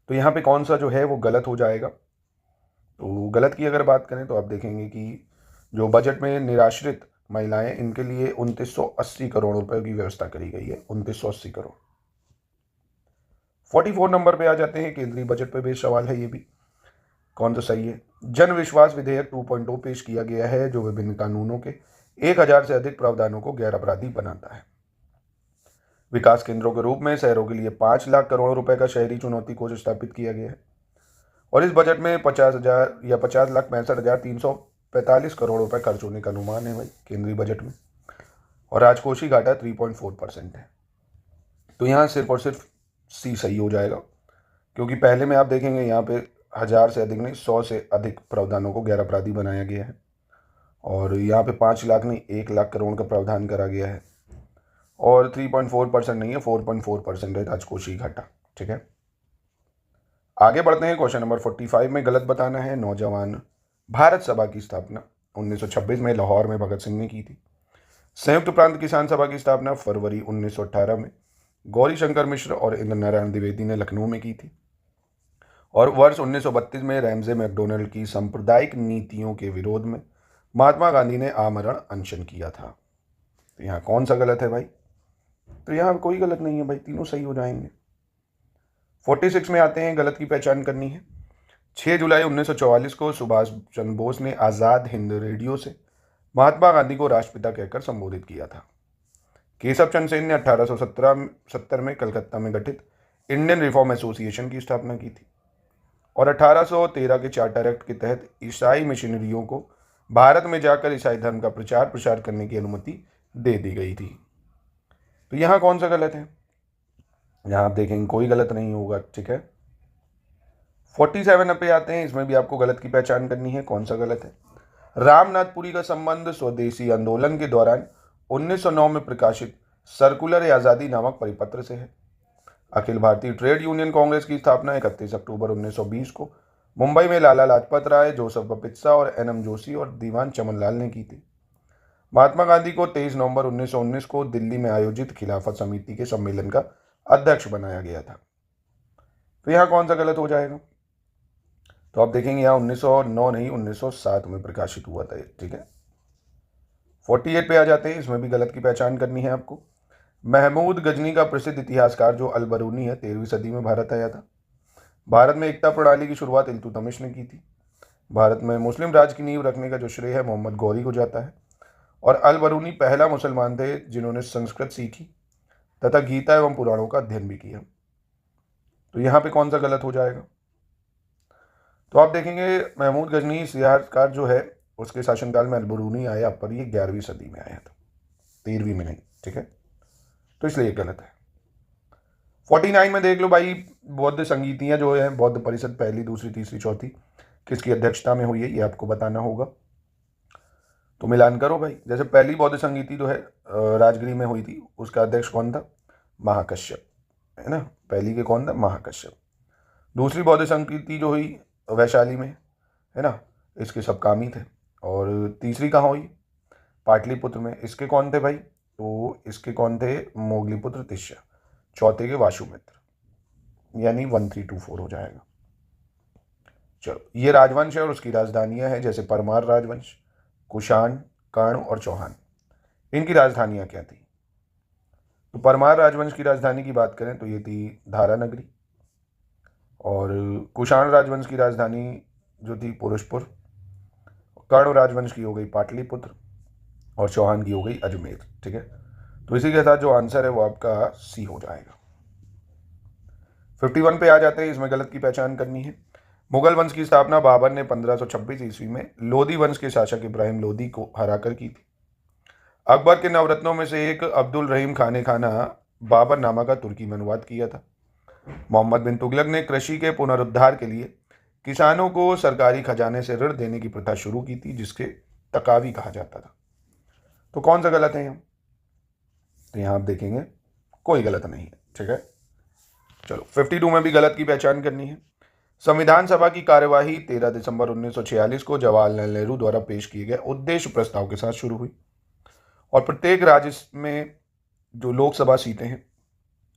C: तो यहाँ पे कौन सा जो है वो गलत हो जाएगा। तो गलत की अगर बात करें तो आप देखेंगे कि जो बजट में निराश्रित महिलाएं, इनके लिए 2980 करोड़ रुपए की व्यवस्था करी गई है, 2980 करोड़। 44 नंबर पे आ जाते हैं। केंद्रीय बजट पे बेस्ड सवाल है, ये भी कौन सा सही है। जन विश्वास विधेयक 2.0 पेश किया गया है जो विभिन्न कानूनों के 1000 से अधिक प्रावधानों को गैर अपराधी बनाता है। विकास केंद्रों के रूप में शहरों के लिए 5 लाख करोड़ रुपए का शहरी चुनौती कोष स्थापित किया गया है और इस बजट में 50,65,6345 करोड़ रुपए खर्च होने का अनुमान है भाई केंद्रीय बजट में और राजकोषीय घाटा 3.4% है। तो यहाँ सिर्फ और सिर्फ सी सही हो जाएगा, क्योंकि पहले में आप देखेंगे यहाँ पे 1000 से अधिक नहीं 100 से अधिक प्रावधानों को गैर अपराधी बनाया गया है और यहाँ पे 5 लाख नहीं 1 लाख करोड़ का प्रावधान करा गया है और 3.4% नहीं है 4.4% है राजकोषीय घाटा, ठीक है। आगे बढ़ते हैं। क्वेश्चन नंबर 45 में गलत बताना है। नौजवान भारत सभा की स्थापना 1926 में लाहौर में भगत सिंह ने की थी। संयुक्त प्रांत किसान सभा की स्थापना फरवरी 1918 में गौरी शंकर मिश्र और इंद्र नारायण द्विवेदी ने लखनऊ में की थी और वर्ष 1932 में रैमजे मैकडोनल्ड की सांप्रदायिक नीतियों के विरोध में महात्मा गांधी ने आमरण अनशन किया था। तो यहाँ कौन सा गलत है भाई, तो यहाँ कोई गलत नहीं है भाई, तीनों सही हो जाएंगे। 46 में आते हैं। गलत की पहचान करनी है। 6 जुलाई 1944 को सुभाष चंद्र बोस ने आज़ाद हिंद रेडियो से महात्मा गांधी को राष्ट्रपिता कहकर संबोधित किया था। केशव चंद्र सेन ने 1870 में कलकत्ता में गठित इंडियन रिफॉर्म एसोसिएशन की स्थापना की थी और 1813 के चार्टर एक्ट के तहत ईसाई मिशनरियों को भारत में जाकर ईसाई धर्म का प्रचार प्रसार करने की अनुमति दे दी गई थी। तो यहाँ कौन सा गलत है, यहाँ आप देखेंगे कोई गलत नहीं होगा, ठीक है। 47 पे आते हैं। इसमें भी आपको गलत की पहचान करनी है, कौन सा गलत है। रामनाथपुरी का संबंध स्वदेशी आंदोलन के दौरान 1909 में प्रकाशित सर्कुलर आज़ादी नामक परिपत्र से है। अखिल भारतीय ट्रेड यूनियन कांग्रेस की स्थापना 31 अक्टूबर 1920 को मुंबई में लाला लाजपत राय, जोसेफ बपित्सा और एनएम जोशी और दीवान चमनलाल ने की थी। महात्मा गांधी को 23 नवंबर 1919 को दिल्ली में आयोजित खिलाफत समिति के सम्मेलन का अध्यक्ष बनाया गया था। तो यहाँ कौन सा गलत हो जाएगा? तो आप देखेंगे यहाँ 1909 नहीं 1907 में प्रकाशित हुआ था, ठीक है। 48 पे आ जाते हैं, इसमें भी गलत की पहचान करनी है आपको। महमूद गजनी का प्रसिद्ध इतिहासकार जो अल बरूनी है 13वीं सदी में भारत आया था। भारत में एकता प्रणाली की शुरुआत इल्तुतमिश ने की थी। भारत में मुस्लिम राज की नींव रखने का जो श्रेय है मोहम्मद गौरी को जाता है। और अल बरूनी पहला मुसलमान थे जिन्होंने संस्कृत सीखी तथा गीता एवं पुराणों का अध्ययन भी किया। तो यहाँ पे कौन सा गलत हो जाएगा? तो आप देखेंगे महमूद गजनी इतिहासकार जो है उसके शासनकाल में अल बरूनी आया, पर ये 11वीं सदी में आया था, 13वीं में नहीं, ठीक है। तो इसलिए ये गलत है। 49 में देख लो भाई, बौद्ध संगीतियाँ जो है, बौद्ध परिषद पहली, दूसरी, तीसरी, चौथी किसकी अध्यक्षता में हुई है ये आपको बताना होगा। तो मिलान करो भाई। जैसे पहली बौद्ध संगीति जो है राजगिरी में हुई थी, उसका अध्यक्ष कौन था? महाकश्यप, है ना। पहली के कौन था? महाकश्यप। दूसरी बौद्ध संगीति जो हुई वैशाली में, है ना, इसके सब कामी थे। और तीसरी कहाँ हुई? पाटलिपुत्र में। इसके कौन थे भाई? तो इसके कौन थे? मोगलीपुत्र तिष्य। चौथे के वाशुमित्र, यानी 1324 हो जाएगा। चलो, ये राजवंश है और उसकी राजधानियां हैं, जैसे परमार राजवंश, कुषाण, कर्ण और चौहान। इनकी राजधानियां क्या थी? तो परमार राजवंश की राजधानी की बात करें तो ये थी धारा नगरी, और कुषाण राजवंश की राजधानी जो थी पुरुषपुर, कर्ण राजवंश की हो गई पाटलिपुत्र, और चौहान की हो गई अजमेर, ठीक है। तो इसी के साथ जो आंसर है वो आपका सी हो जाएगा। 51 पे आ जाते हैं, इसमें गलत की पहचान करनी है। मुगल वंश की स्थापना बाबर ने 1526 ईस्वी में लोधी वंश के शासक इब्राहिम लोधी को हराकर की थी। अकबर के नवरत्नों में से एक अब्दुल रहीम खान ने बाबरनामा का तुर्की में अनुवाद किया था। मोहम्मद बिन तुगलक ने कृषि के पुनरुद्धार के लिए किसानों को सरकारी खजाने से ऋण देने की प्रथा शुरू की थी, जिसके तकावी कहा जाता था। तो कौन सा गलत है यहाँ? तो यहाँ आप देखेंगे कोई गलत नहीं है, ठीक है। चलो, 52 में भी गलत की पहचान करनी है। संविधान सभा की कार्यवाही 13 दिसंबर 1946 को जवाहरलाल नेहरू द्वारा पेश किए गए उद्देश्य प्रस्ताव के साथ शुरू हुई, और प्रत्येक राज्य में जो लोकसभा सीटें हैं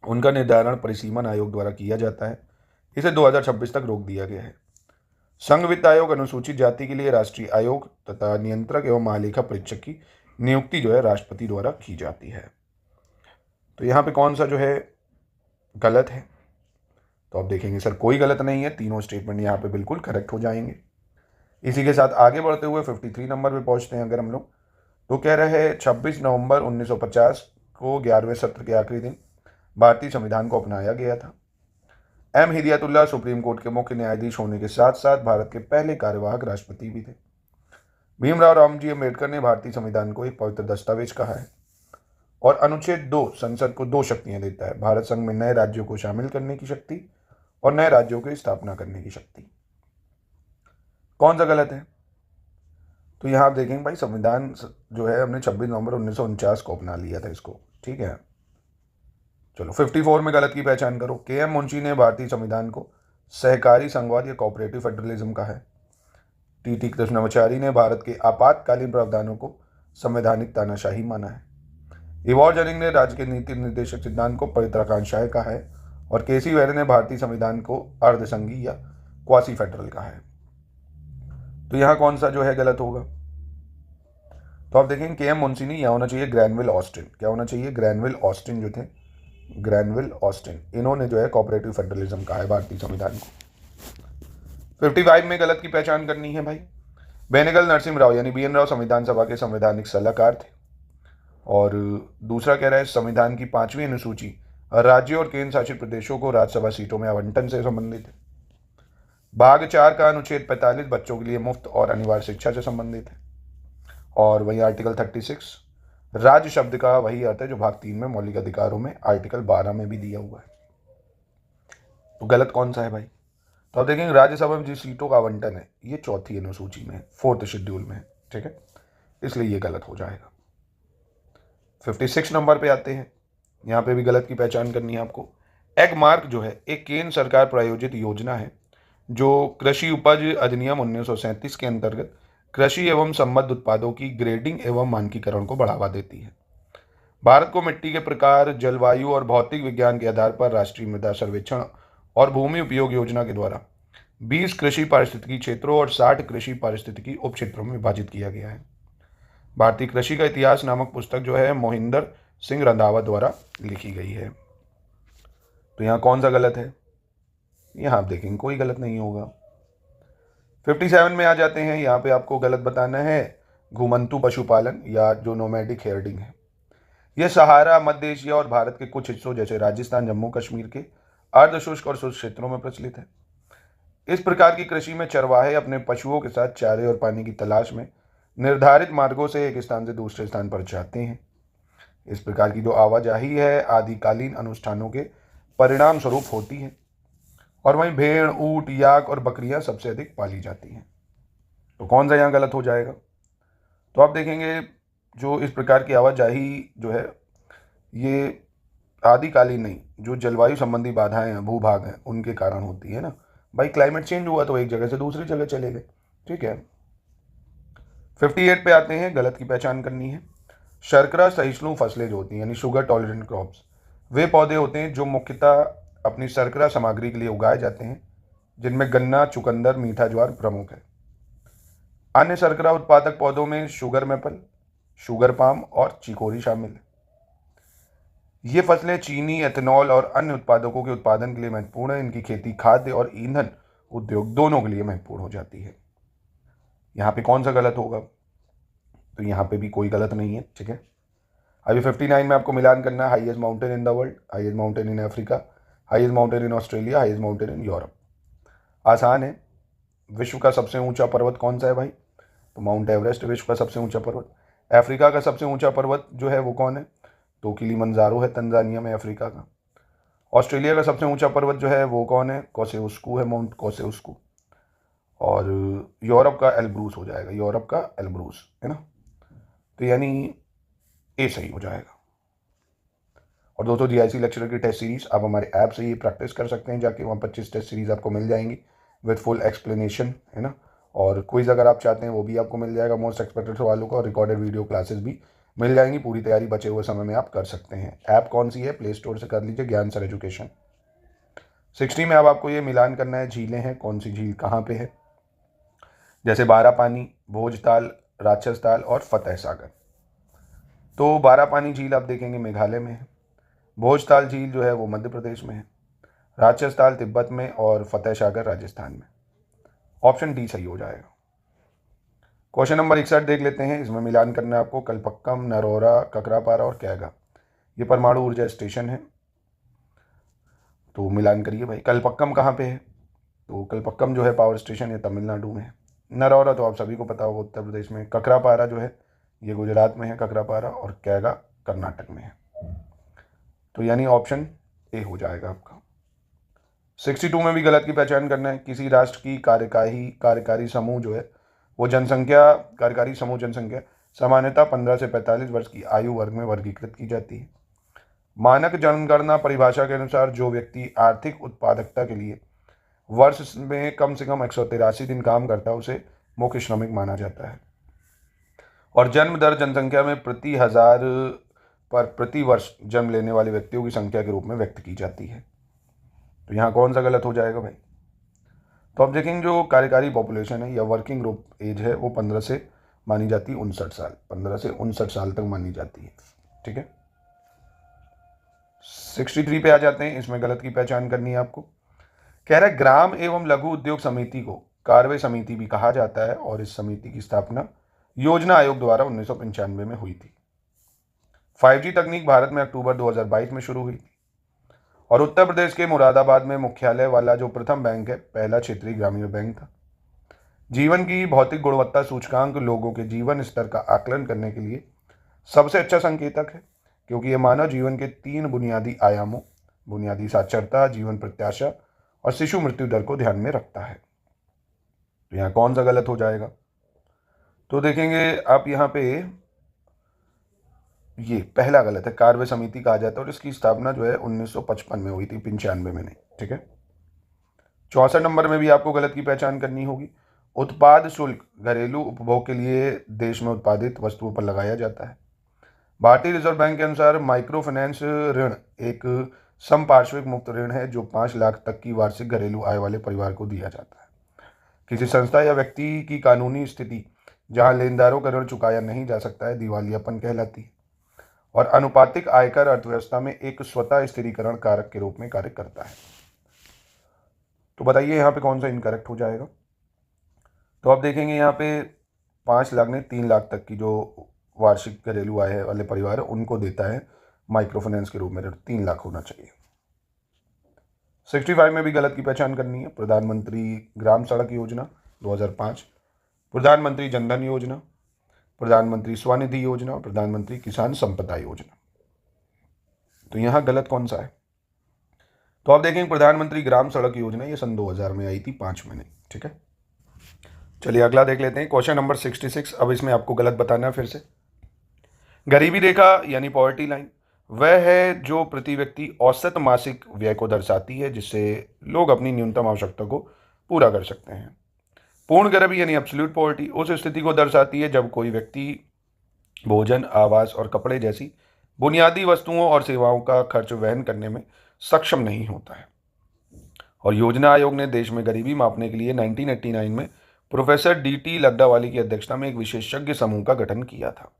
C: उनका निर्धारण परिसीमन आयोग द्वारा किया जाता है। इसे 2026 तक रोक दिया गया है। संघ वित्त आयोग अनुसूचित जाति के लिए राष्ट्रीय आयोग तथा नियंत्रक एवं महालेखा परीक्षक की नियुक्ति जो है राष्ट्रपति द्वारा की जाती है। तो यहाँ पे कौन सा जो है गलत है? तो आप देखेंगे सर कोई गलत नहीं है, तीनों स्टेटमेंट यहाँ पे बिल्कुल करेक्ट हो जाएंगे। इसी के साथ आगे बढ़ते हुए 53 नंबर पे पहुँचते हैं अगर हम लोग, तो कह रहे हैं 26 नवंबर 1950 को 11वें सत्र के आखिरी दिन भारतीय संविधान को अपनाया गया था। एम हिदायतुल्लाह सुप्रीम कोर्ट के मुख्य न्यायाधीश होने के साथ साथ भारत के पहले कार्यवाहक राष्ट्रपति भी थे। भीमराव रामजी अम्बेडकर ने भारतीय संविधान को एक पवित्र दस्तावेज कहा है, और अनुच्छेद 2 संसद को 2 शक्तियां देता है: भारत संघ में नए राज्यों को शामिल करने की शक्ति और नए राज्यों की स्थापना करने की शक्ति। कौन सा गलत है? तो यहाँ आप देखेंगे भाई, संविधान जो है हमने 26 नवंबर 1949 को अपना लिया था इसको, ठीक है। चलो, 54 में गलत की पहचान करो। के एम मुंशी ने भारतीय संविधान को सहकारी संघवाद या कोऑपरेटिव फेडरलिज्म कहा है। टी कृष्णाचारी ने भारत के आपातकालीन प्रावधानों को संवैधानिक तानाशाही माना है। इवॉर जनिंग ने राज्य के नीति निर्देशक सिद्धांत को परित्राकांक्षाएं कहा है, और केसी वेरे ने भारतीय संविधान को अर्धसंघी या क्वासी फेडरल कहा है। तो यहाँ कौन सा जो है गलत होगा? तो आप देखेंगे के एम मुंशी नहीं, यहाँ होना चाहिए ग्रैनविल ऑस्टिन। क्या होना चाहिए? ग्रैनविल ऑस्टिन जो थे, ग्रैनविल ऑस्टिन, इन्होंने जो है कोऑपरेटिव फेडरलिज्म कहा है भारतीय संविधान को। 55 में गलत की पहचान करनी है भाई। बेनेगल नरसिम्हा राव यानी BN राव संविधान सभा के संवैधानिक सलाहकार थे। और दूसरा कह रहा है संविधान की 5वीं अनुसूची राज्यों और केंद्र शासित प्रदेशों को राज्यसभा सीटों में आवंटन से संबंधित है। भाग 4 का अनुच्छेद 45 बच्चों के लिए मुफ्त और अनिवार्य शिक्षा से संबंधित है। और वही आर्टिकल 36 राज्य शब्द का वही अर्थ है जो भाग 3 में मौलिक अधिकारों में आर्टिकल 12 में भी दिया हुआ है। तो गलत कौन सा है भाई? तो आप देखेंगे राज्यसभा में जिस सीटों का आवंटन है ये 4थी अनुसूची में है, 4th शेड्यूल में है, ठीक है, इसलिए ये गलत हो जाएगा। 56 नंबर पे आते हैं, यहाँ पे भी गलत की पहचान करनी है आपको। एग मार्क जो है एक केंद्र सरकार प्रायोजित योजना है जो कृषि उपज अधिनियम 1937 के अंतर्गत कृषि एवं संबद्ध उत्पादों की ग्रेडिंग एवं मानकीकरण को बढ़ावा देती है। भारत को मिट्टी के प्रकार, जलवायु और भौतिक विज्ञान के आधार पर राष्ट्रीय मृदा सर्वेक्षण और भूमि उपयोग योजना के द्वारा 20 कृषि पारिस्थितिकी क्षेत्रों और 60 कृषि पारिस्थितिकी उप क्षेत्रों में विभाजित किया गया है। भारतीय कृषि का इतिहास नामक पुस्तक जो है मोहिंदर सिंह रंधावा द्वारा लिखी गई है। तो यहाँ कौन सा गलत है? यहाँ आप देखेंगे कोई गलत नहीं होगा। 57 में आ जाते हैं। यहाँ पे आपको गलत बताना है घुमंतु पशुपालन या जो नोमैडिक हेयरडिंग है। यह सहारा, मध्य एशिया और भारत के कुछ हिस्सों जैसे राजस्थान, जम्मू कश्मीर के अर्धशुष्क और शुष्क क्षेत्रों में प्रचलित है। इस प्रकार की कृषि में चरवाहे अपने पशुओं के साथ चारे और पानी की तलाश में निर्धारित मार्गों से एक स्थान से दूसरे स्थान पर जाते हैं। इस प्रकार की जो आवाजाही है आदिकालीन अनुष्ठानों के परिणाम स्वरूप होती है और वहीं भेड़, ऊंट, याक और बकरियां सबसे अधिक पाली जाती हैं। तो कौन सा यहाँ गलत हो जाएगा? तो आप देखेंगे जो इस प्रकार की आवाजाही जो है ये आदिकालीन नहीं, जो जलवायु संबंधी बाधाएं हैं, भूभाग हैं, उनके कारण होती है ना। भाई क्लाइमेट चेंज हुआ तो एक जगह से दूसरी जगह चले गए। ठीक है। 58 पे आते हैं। गलत की पहचान करनी है। शर्करा सहिष्णु फसलें जो होती हैं यानी शुगर टॉलरेंट क्रॉप्स, वे पौधे होते हैं जो मुख्यतः अपनी शर्करा सामग्री के लिए उगाए जाते हैं, जिनमें गन्ना, चुकंदर, मीठा ज्वार प्रमुख है। अन्य शर्करा उत्पादक पौधों में शुगर मैपल, शुगर पाम और चिकोरी शामिल है। ये फसलें चीनी, एथेनॉल और अन्य उत्पादकों के उत्पादन के लिए महत्वपूर्ण है। इनकी खेती खाद्य और ईंधन उद्योग दोनों के लिए महत्वपूर्ण हो जाती है। यहाँ पे कौन सा गलत होगा? तो यहाँ पे भी कोई गलत नहीं है। ठीक है। अभी 59 में आपको मिलान करना है। Highest mountain in the world, highest mountain in Africa, highest mountain in Australia, highest mountain in Europe. आसान है। विश्व का सबसे ऊंचा पर्वत कौन सा है भाई? तो माउंट एवरेस्ट विश्व का सबसे ऊंचा पर्वत। अफ्रीका का सबसे ऊंचा पर्वत जो है वो कौन है? तो किलिमंजारो है, तंजानिया में अफ्रीका का। ऑस्ट्रेलिया का सबसे ऊंचा पर्वत जो है वो कौन है? कोसेउस्कू है, माउंट कोसेउस्कू। और यूरोप का एल्ब्रूस हो जाएगा, यूरोप का एल्ब्रूस है ना। तो यानी ए सही हो जाएगा। और दोस्तों जीआईसी लेक्चरर की टेस्ट सीरीज आप हमारे ऐप से ही प्रैक्टिस कर सकते हैं, जाके वहाँ 25 टेस्ट सीरीज आपको मिल जाएंगी विद फुल एक्सप्लेनेशन है ना। और क्विज अगर आप चाहते हैं वो भी आपको मिल जाएगा मोस्ट एक्सपेक्टेड सवालों का, और रिकॉर्डेड वीडियो क्लासेस भी मिल जाएंगी। पूरी तैयारी बचे हुए समय में आप कर सकते हैं। ऐप कौन सी है? प्ले स्टोर से कर लीजिए, ज्ञान सर एजुकेशन। 60 में अब आपको ये मिलान करना है। झीलें हैं, कौन सी झील कहाँ पे है? जैसे बारापानी, भोजताल, राक्षसताल और फतेह सागर। तो बारापानी झील आप देखेंगे मेघालय में है, भोजताल झील जो है वो मध्य प्रदेश में है, राक्षसताल तिब्बत में और फतेह सागर राजस्थान में। ऑप्शन डी सही हो जाएगा। क्वेश्चन नंबर 61 देख लेते हैं। इसमें मिलान करना है आपको। कलपक्कम, नरोरा, ककरापारा और कैगा, ये परमाणु ऊर्जा स्टेशन है। तो मिलान करिए भाई। कलपक्कम कहाँ पे है? तो कलपक्कम जो है पावर स्टेशन, ये तमिलनाडु में है। नरौरा तो आप सभी को पता होगा उत्तर प्रदेश में। ककरापारा जो है ये गुजरात में है, ककरापारा। और कैगा कर्नाटक में है। तो यानी ऑप्शन ए हो जाएगा आपका। 62 में भी गलत की पहचान करना है। किसी राष्ट्र की कार्यकारी समूह जो है वो जनसंख्या, कार्यकारी समूह जनसंख्या सामान्यतः 15 से 45 वर्ष की आयु वर्ग में वर्गीकृत की जाती है। मानक जनगणना परिभाषा के अनुसार जो व्यक्ति आर्थिक उत्पादकता के लिए वर्ष में कम से कम 183 दिन काम करता है उसे मुख्य श्रमिक माना जाता है। और जन्म दर जनसंख्या में प्रति हजार पर प्रति वर्ष जन्म लेने वाले व्यक्तियों की संख्या के रूप में व्यक्त की जाती है। तो यहाँ कौन सा गलत हो जाएगा भाई? तो अब देखेंगे जो कार्यकारी पॉपुलेशन है या वर्किंग ग्रुप एज है वो 15 से मानी जाती है 59 साल, 15 से 59 साल तक मानी जाती है। ठीक है। 63 पे आ जाते हैं। इसमें गलत की पहचान करनी है आपको। कह रहा है ग्राम एवं लघु उद्योग समिति को कार्य समिति भी कहा जाता है और इस समिति की स्थापना योजना आयोग द्वारा 1995 में हुई थी। 5G तकनीक भारत में अक्टूबर 2022 में शुरू हुई थी और उत्तर प्रदेश के मुरादाबाद में मुख्यालय वाला जो प्रथम बैंक है पहला क्षेत्रीय ग्रामीण बैंक था। जीवन की भौतिक गुणवत्ता सूचकांक लोगों के जीवन स्तर का आकलन करने के लिए सबसे अच्छा संकेतक है, क्योंकि यह मानव जीवन के 3 बुनियादी आयामों, बुनियादी साक्षरता, जीवन प्रत्याशा और शिशु मृत्यु दर को ध्यान में रखता है। तो यहाँ कौन सा गलत हो जाएगा? तो देखेंगे आप यहाँ पे ये पहला गलत है। कार्य समिति कहा जाता है और इसकी स्थापना जो है 1955 में हुई थी, 95 में नहीं। ठीक है। 64 नंबर में भी आपको गलत की पहचान करनी होगी। उत्पाद शुल्क घरेलू उपभोग के लिए देश में उत्पादित वस्तुओं पर लगाया जाता है। भारतीय रिजर्व बैंक के अनुसार माइक्रो फाइनेंस ऋण एक संपार्श्विक मुक्त ऋण है जो 5 लाख तक की वार्षिक घरेलू आय वाले परिवार को दिया जाता है। किसी संस्था या व्यक्ति की कानूनी स्थिति जहां लेनदारों का ऋण चुकाया नहीं जा सकता है दिवालियापन कहलाती है। और अनुपातिक आयकर अर्थव्यवस्था में एक स्वतः स्थिरीकरण कारक के रूप में कार्य करता है। तो बताइए यहाँ पे कौन सा इनकरेक्ट हो जाएगा। तो आप देखेंगे यहाँ पे 5 लाख नहीं 3 लाख तक की जो वार्षिक घरेलू आय वाले परिवार है उनको देता है माइक्रो फाइनेंस के रूप में ऋण, 3 लाख होना चाहिए। 65 में भी गलत की पहचान करनी है। प्रधानमंत्री ग्राम सड़क योजना 2005, प्रधानमंत्री जनधन योजना, प्रधानमंत्री स्वनिधि योजना और प्रधानमंत्री किसान संपदा योजना। तो यहाँ गलत कौन सा है। तो आप देखेंगे प्रधानमंत्री ग्राम सड़क योजना ये सन 2000 में आई थी, 5 में नहीं। ठीक है, चलिए अगला देख लेते हैं। Question number 66। अब इसमें आपको गलत बताना है फिर से। गरीबी रेखा यानी पॉवर्टी लाइन वह है जो प्रति व्यक्ति औसत मासिक व्यय को दर्शाती है जिससे लोग अपनी न्यूनतम आवश्यकता को पूरा कर सकते हैं। पूर्ण गरीबी यानी एब्सोल्यूट पॉवर्टी उस स्थिति को दर्शाती है जब कोई व्यक्ति भोजन, आवास और कपड़े जैसी बुनियादी वस्तुओं और सेवाओं का खर्च वहन करने में सक्षम नहीं होता है। और योजना आयोग ने देश में गरीबी मापने के लिए 1989 में प्रोफेसर DT लड्डावाली की अध्यक्षता में एक विशेषज्ञ समूह का गठन किया था।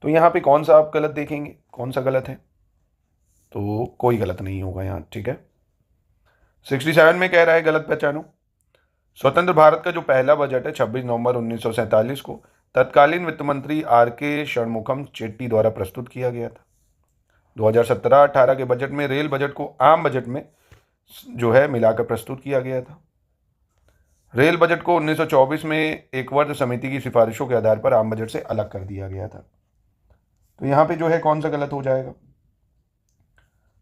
C: तो यहाँ पे कौन सा आप गलत देखेंगे, कौन सा गलत है। तो कोई गलत नहीं होगा यहाँ। ठीक है, 67 में कह रहा है गलत पहचानो। स्वतंत्र भारत का जो पहला बजट है 26 नवंबर 1947 को तत्कालीन वित्त मंत्री RK षणमुखम चेट्टी द्वारा प्रस्तुत किया गया था। 2017-18 के बजट में रेल बजट को आम बजट में जो है मिलाकर प्रस्तुत किया गया था। रेल बजट को 1924 में एक वर्ष समिति की सिफारिशों के आधार पर आम बजट से अलग कर दिया गया था। तो यहाँ पे जो है कौन सा गलत हो जाएगा।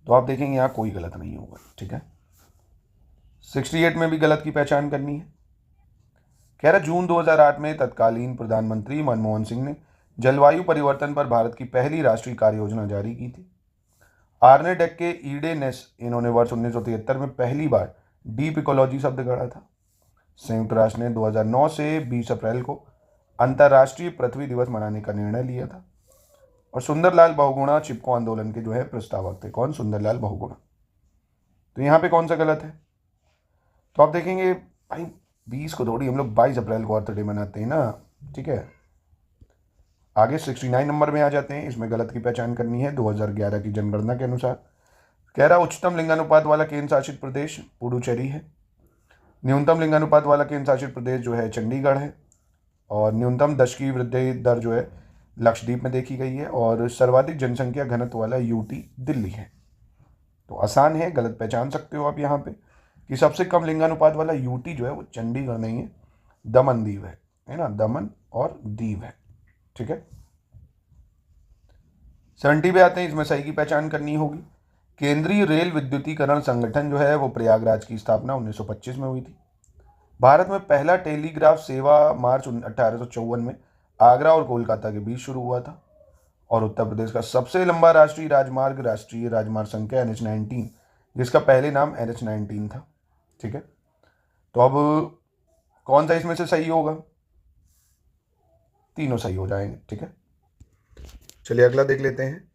C: तो आप देखेंगे यहाँ कोई गलत नहीं होगा। ठीक है, 68 में भी गलत की पहचान करनी है। कह रहा जून 2008 में तत्कालीन प्रधानमंत्री मनमोहन सिंह ने जलवायु परिवर्तन पर भारत की पहली राष्ट्रीय कार्य योजना जारी की थी। आर्ने डेक्के ईडे नेस इन्होंने वर्ष 1973 में पहली बार डीप इकोलॉजी शब्द गढ़ा था। संयुक्त राष्ट्र ने 2009 से 20 अप्रैल को अंतर्राष्ट्रीय पृथ्वी दिवस मनाने का निर्णय लिया था। और सुंदरलाल बहुगुणा चिपको आंदोलन के जो है प्रस्तावक थे। कौन? सुंदरलाल बहुगुणा। तो यहाँ पे कौन सा गलत है। तो आप देखेंगे भाई 20 को थोड़ी हम लोग 22 अप्रैल को अर्थ डे मनाते हैं ना। ठीक है, आगे 69 नंबर में आ जाते हैं। इसमें गलत की पहचान करनी है। 2011 की जनगणना के अनुसार कह रहा उच्चतम लिंगानुपात वाला केंद्र शासित प्रदेश पुडुचेरी है। न्यूनतम लिंगानुपात वाला केंद्र शासित प्रदेश जो है चंडीगढ़ है। और न्यूनतम दशकीय वृद्धि दर जो है लक्षद्वीप में देखी गई है। और सर्वाधिक जनसंख्या घनत्व वाला UT दिल्ली है। तो आसान है, गलत पहचान सकते हो आप यहाँ पे कि सबसे कम लिंगानुपात वाला UT जो है वो चंडीगढ़ नहीं है, दमन दीव है ना, दमन और दीव है। ठीक है, 70 पे आते हैं। इसमें सही की पहचान करनी होगी। केंद्रीय रेल विद्युतीकरण संगठन जो है वो प्रयागराज की स्थापना 1925 में हुई थी। भारत में पहला टेलीग्राफ सेवा मार्च 1854 में आगरा और कोलकाता के बीच शुरू हुआ था। और उत्तर प्रदेश का सबसे लंबा राष्ट्रीय राजमार्ग राष्ट्रीय राजमार्ग संख्या NH-19 जिसका पहले नाम NH-19 था। ठीक है, तो अब कौन सा इसमें से सही होगा। तीनों सही हो जाएंगे। ठीक है, चलिए अगला देख लेते हैं।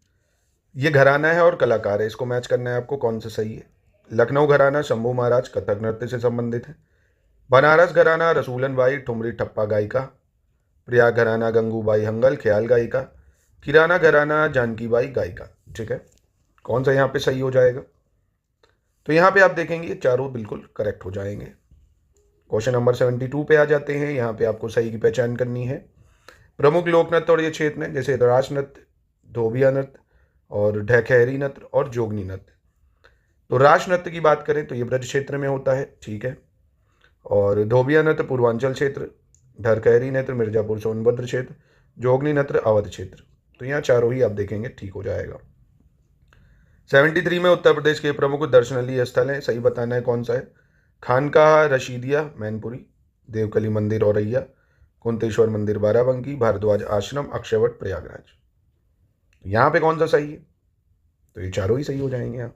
C: ये घराना है और कलाकार है, इसको मैच करना है आपको कौन सा सही है। लखनऊ घराना शंभू महाराज कथक नृत्य से संबंधित है। बनारस घराना रसूलन बाई ठुमरी ठप्पा गायिका। प्रयाग घराना गंगूबाई हंगल ख्याल गायिका। किराना घराना जानकीबाई गायिका। ठीक है, कौन सा यहाँ पे सही हो जाएगा। तो यहाँ पे आप देखेंगे चारों बिल्कुल करेक्ट हो जाएंगे। क्वेश्चन नंबर 72 पे आ जाते हैं। यहाँ पे आपको सही की पहचान करनी है। प्रमुख लोक नृत्य और ये क्षेत्र हैं जैसे रास नृत्य, धोबिया नृत्य और ढैखैरी नृत्य और जोगनी नृत्य। तो रास नृत्य की बात करें तो ये ब्रज क्षेत्र में होता है। ठीक है, और धोबिया नृत्य पूर्वांचल क्षेत्र, ढरखैरी नृत्य मिर्जापुर सोनभद्र क्षेत्र, जोगनी नृत्य अवध क्षेत्र। तो यहाँ चारों ही आप देखेंगे ठीक हो जाएगा। 73 में उत्तर प्रदेश के प्रमुख दर्शनीय स्थल हैं, सही बताना है कौन सा है। खानकाह रशीदिया मैनपुरी, देवकली मंदिर औरैया, कुंतेश्वर मंदिर बाराबंकी, भारद्वाज आश्रम अक्षयवट प्रयागराज। यहाँ पे कौन सा सही है। तो ये चारों ही सही हो जाएंगे यहाँ।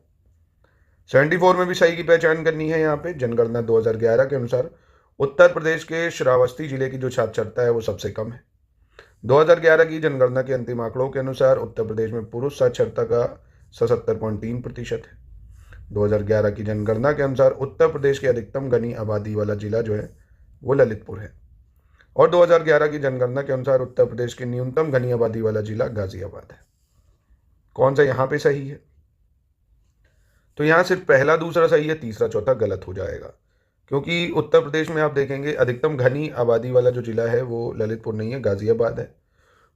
C: 74 में भी सही की पहचान करनी है। यहाँ पे जनगणना 2011 के अनुसार उत्तर प्रदेश के श्रावस्ती जिले की जो साक्षरता है वो सबसे कम है। 2011 की जनगणना के अंतिम आंकड़ों के अनुसार उत्तर प्रदेश में पुरुष साक्षरता का 77.3% है। 2011 की जनगणना के अनुसार उत्तर प्रदेश की अधिकतम घनी आबादी वाला जिला जो है वो ललितपुर है। और 2011 की जनगणना के अनुसार उत्तर प्रदेश की न्यूनतम घनी आबादी वाला जिला गाजियाबाद है। कौन सा यहाँ पे सही है? तो यहाँ सिर्फ पहला दूसरा सही है, तीसरा चौथा गलत हो जाएगा, क्योंकि उत्तर प्रदेश में आप देखेंगे अधिकतम घनी आबादी वाला जो जिला है वो ललितपुर नहीं है, गाजियाबाद है।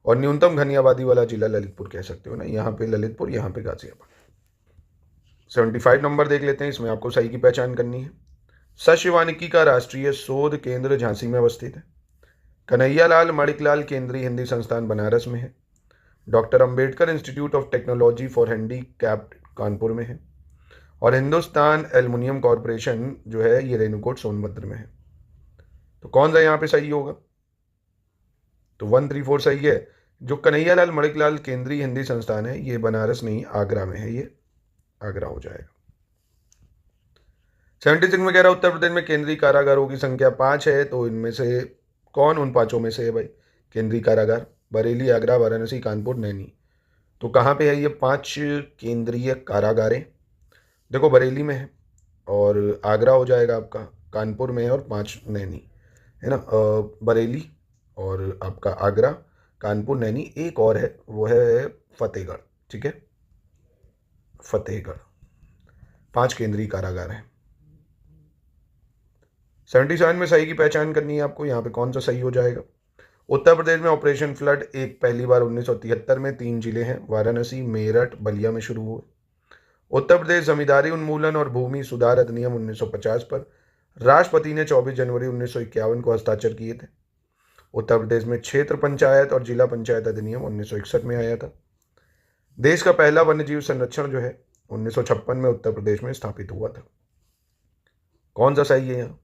C: और न्यूनतम घनी आबादी वाला जिला ललितपुर कह सकते हो ना, यहाँ पे ललितपुर, यहाँ पे गाजियाबाद। 75 नंबर देख लेते हैं, इसमें आपको सही की पहचान करनी है। सस्य वानिकी का राष्ट्रीय शोध केंद्र झांसी में अवस्थित है। कन्हैयालाल मणिकलाल केंद्रीय हिंदी संस्थान बनारस में है। Doctor Ambedkar institute of technology for handicapped Kanpur में है। और हिंदुस्तान एल्युमिनियम कॉरपोरेशन जो है ये रेणुकूट सोनभद्र में है। तो कौन सा यहाँ पे सही होगा? तो 134 सही है। जो कन्हैयालाल मणिकलाल केंद्रीय हिंदी संस्थान है ये बनारस नहीं, आगरा में है, ये आगरा हो जाएगा। 76 में कह रहा उत्तर प्रदेश में केंद्रीय कारागारों की संख्या 5 है, तो इनमें से कौन उन पांचों में से है भाई? केंद्रीय कारागार बरेली, आगरा, वाराणसी, कानपुर, नैनी। तो कहाँ पे है ये 5 केंद्रीय कारागारें? देखो बरेली में है और आगरा हो जाएगा आपका, कानपुर में है और 5 नैनी है ना। बरेली और आपका आगरा, कानपुर, नैनी, एक और है वो है फतेहगढ़। ठीक है, फतेहगढ़। 5 केंद्रीय कारागार हैं। 77 में सही की पहचान करनी है आपको। यहाँ पे कौन सा सही हो जाएगा? उत्तर प्रदेश में ऑपरेशन फ्लड एक पहली बार 1973 में 3 जिले हैं, वाराणसी, मेरठ, बलिया में शुरू हुए। उत्तर प्रदेश जमींदारी उन्मूलन और भूमि सुधार अधिनियम 1950 पर राष्ट्रपति ने 24 जनवरी 1951 को हस्ताक्षर किए थे। उत्तर प्रदेश में क्षेत्र पंचायत और जिला पंचायत अधिनियम 1961 में आया था। देश का पहला वन्यजीव संरक्षण जो है 1956 में उत्तर प्रदेश में स्थापित हुआ था। कौन सा सही है यहाँ?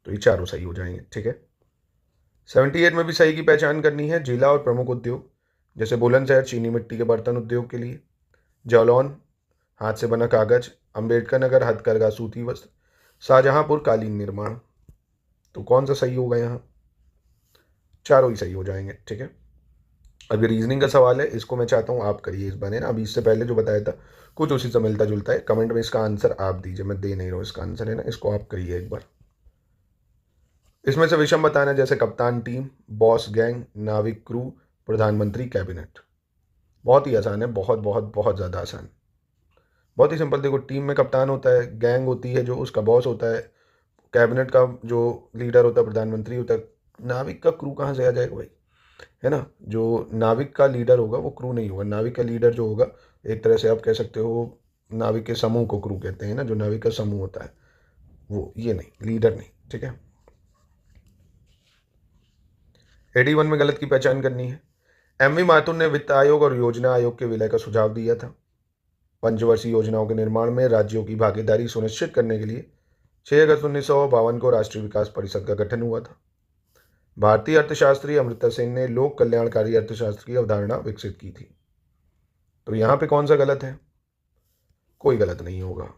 C: तो ये चारों सही हो जाएंगे। ठीक है। 78 में भी सही की पहचान करनी है। जिला और प्रमुख उद्योग जैसे बुलंदशहर चीनी मिट्टी के बर्तन उद्योग के लिए, जालौन हाथ से बना कागज, अंबेडकर नगर हथकरघा सूती वस्त्र, शाहजहांपुर कालीन निर्माण। तो कौन सा सही होगा यहाँ? चारों ही सही हो जाएंगे। ठीक है। अभी रीजनिंग का सवाल है, इसको मैं चाहता हूँ आप करिए इस बार, है ना। अभी इससे पहले जो बताया था कुछ उसी से मिलता जुलता है। कमेंट में इसका आंसर आप दीजिए, मैं दे नहीं रहा हूँ इसका आंसर, है ना। इसको आप करिए एक बार। इसमें से विषम बताना, जैसे कप्तान टीम, बॉस गैंग, नाविक क्रू, प्रधानमंत्री कैबिनेट। बहुत ही आसान है, बहुत बहुत बहुत ज़्यादा आसान, बहुत ही सिंपल। देखो टीम में कप्तान होता है, गैंग होती है जो उसका बॉस होता है, कैबिनेट का जो लीडर होता है प्रधानमंत्री होता है। नाविक का क्रू कहाँ से आ जाएगा भाई, है ना। जो नाविक का लीडर होगा वो क्रू नहीं होगा। नाविक का लीडर जो होगा, एक तरह से आप कह सकते हो नाविक के समूह को क्रू कहते हैं ना, जो नाविक का समूह होता है वो, ये नहीं, लीडर नहीं। ठीक है। 81 में गलत की पहचान करनी है। एमवी माथुर ने वित्त आयोग और योजना आयोग के विलय का सुझाव दिया था। पंचवर्षीय योजनाओं के निर्माण में राज्यों की भागीदारी सुनिश्चित करने के लिए 6 अगस्त 1952 को राष्ट्रीय विकास परिषद का गठन हुआ था। भारतीय अर्थशास्त्री अमृता सेन ने लोक कल्याणकारी अर्थशास्त्र की अवधारणा विकसित की थी। तो यहां पे कौन सा गलत है? कोई गलत नहीं होगा।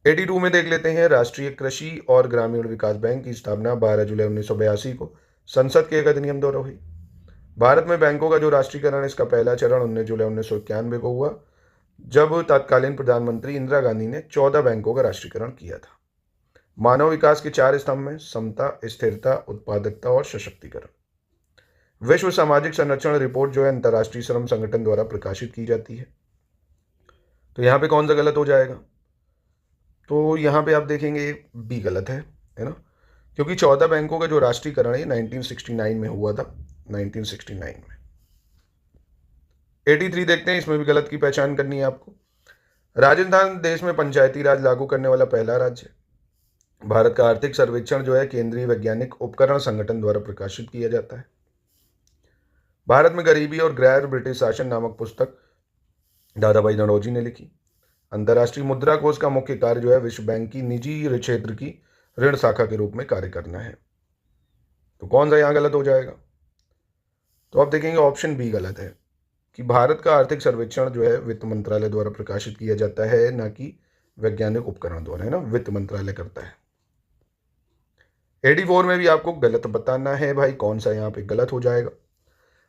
C: 82 में देख लेते हैं। राष्ट्रीय कृषि और ग्रामीण विकास बैंक की स्थापना 12 जुलाई 1982 को संसद के एक अधिनियम द्वारा हुई। भारत में बैंकों का जो राष्ट्रीयकरण, इसका पहला चरण 19 जुलाई 1991 को हुआ, जब तत्कालीन प्रधानमंत्री इंदिरा गांधी ने 14 बैंकों का राष्ट्रीयकरण किया था। मानव विकास के 4 स्तंभ में समता, स्थिरता, उत्पादकता और सशक्तिकरण। विश्व सामाजिक संरक्षण रिपोर्ट जो है अंतर्राष्ट्रीय श्रम संगठन द्वारा प्रकाशित की जाती है। तो यहाँ पे कौन सा गलत हो जाएगा? तो यहाँ पे आप देखेंगे बी गलत है ना, क्योंकि 14 बैंकों का जो राष्ट्रीयकरण है 1969 में हुआ था, 1969 में। 83 देखते हैं, इसमें भी गलत की पहचान करनी है आपको। राजस्थान देश में पंचायती राज लागू करने वाला पहला राज्य है। भारत का आर्थिक सर्वेक्षण जो है केंद्रीय वैज्ञानिक उपकरण संगठन द्वारा प्रकाशित किया जाता है। भारत में गरीबी और गैर ब्रिटिश शासन नामक पुस्तक दादाभाई नौरोजी ने लिखी। अंतर्राष्ट्रीय मुद्रा कोष का मुख्य कार्य जो है विश्व बैंक की निजी क्षेत्र की ऋण शाखा के रूप में कार्य करना है। तो कौन सा यहाँ गलत हो जाएगा? तो आप देखेंगे ऑप्शन बी गलत है। कि भारत का आर्थिक सर्वेक्षण जो है वित्त मंत्रालय द्वारा प्रकाशित किया जाता है, ना कि वैज्ञानिक उपकरण द्वारा, है ना, वित्त मंत्रालय करता है। 84 में भी आपको गलत बताना है भाई, कौन सा यहाँ पे गलत हो जाएगा।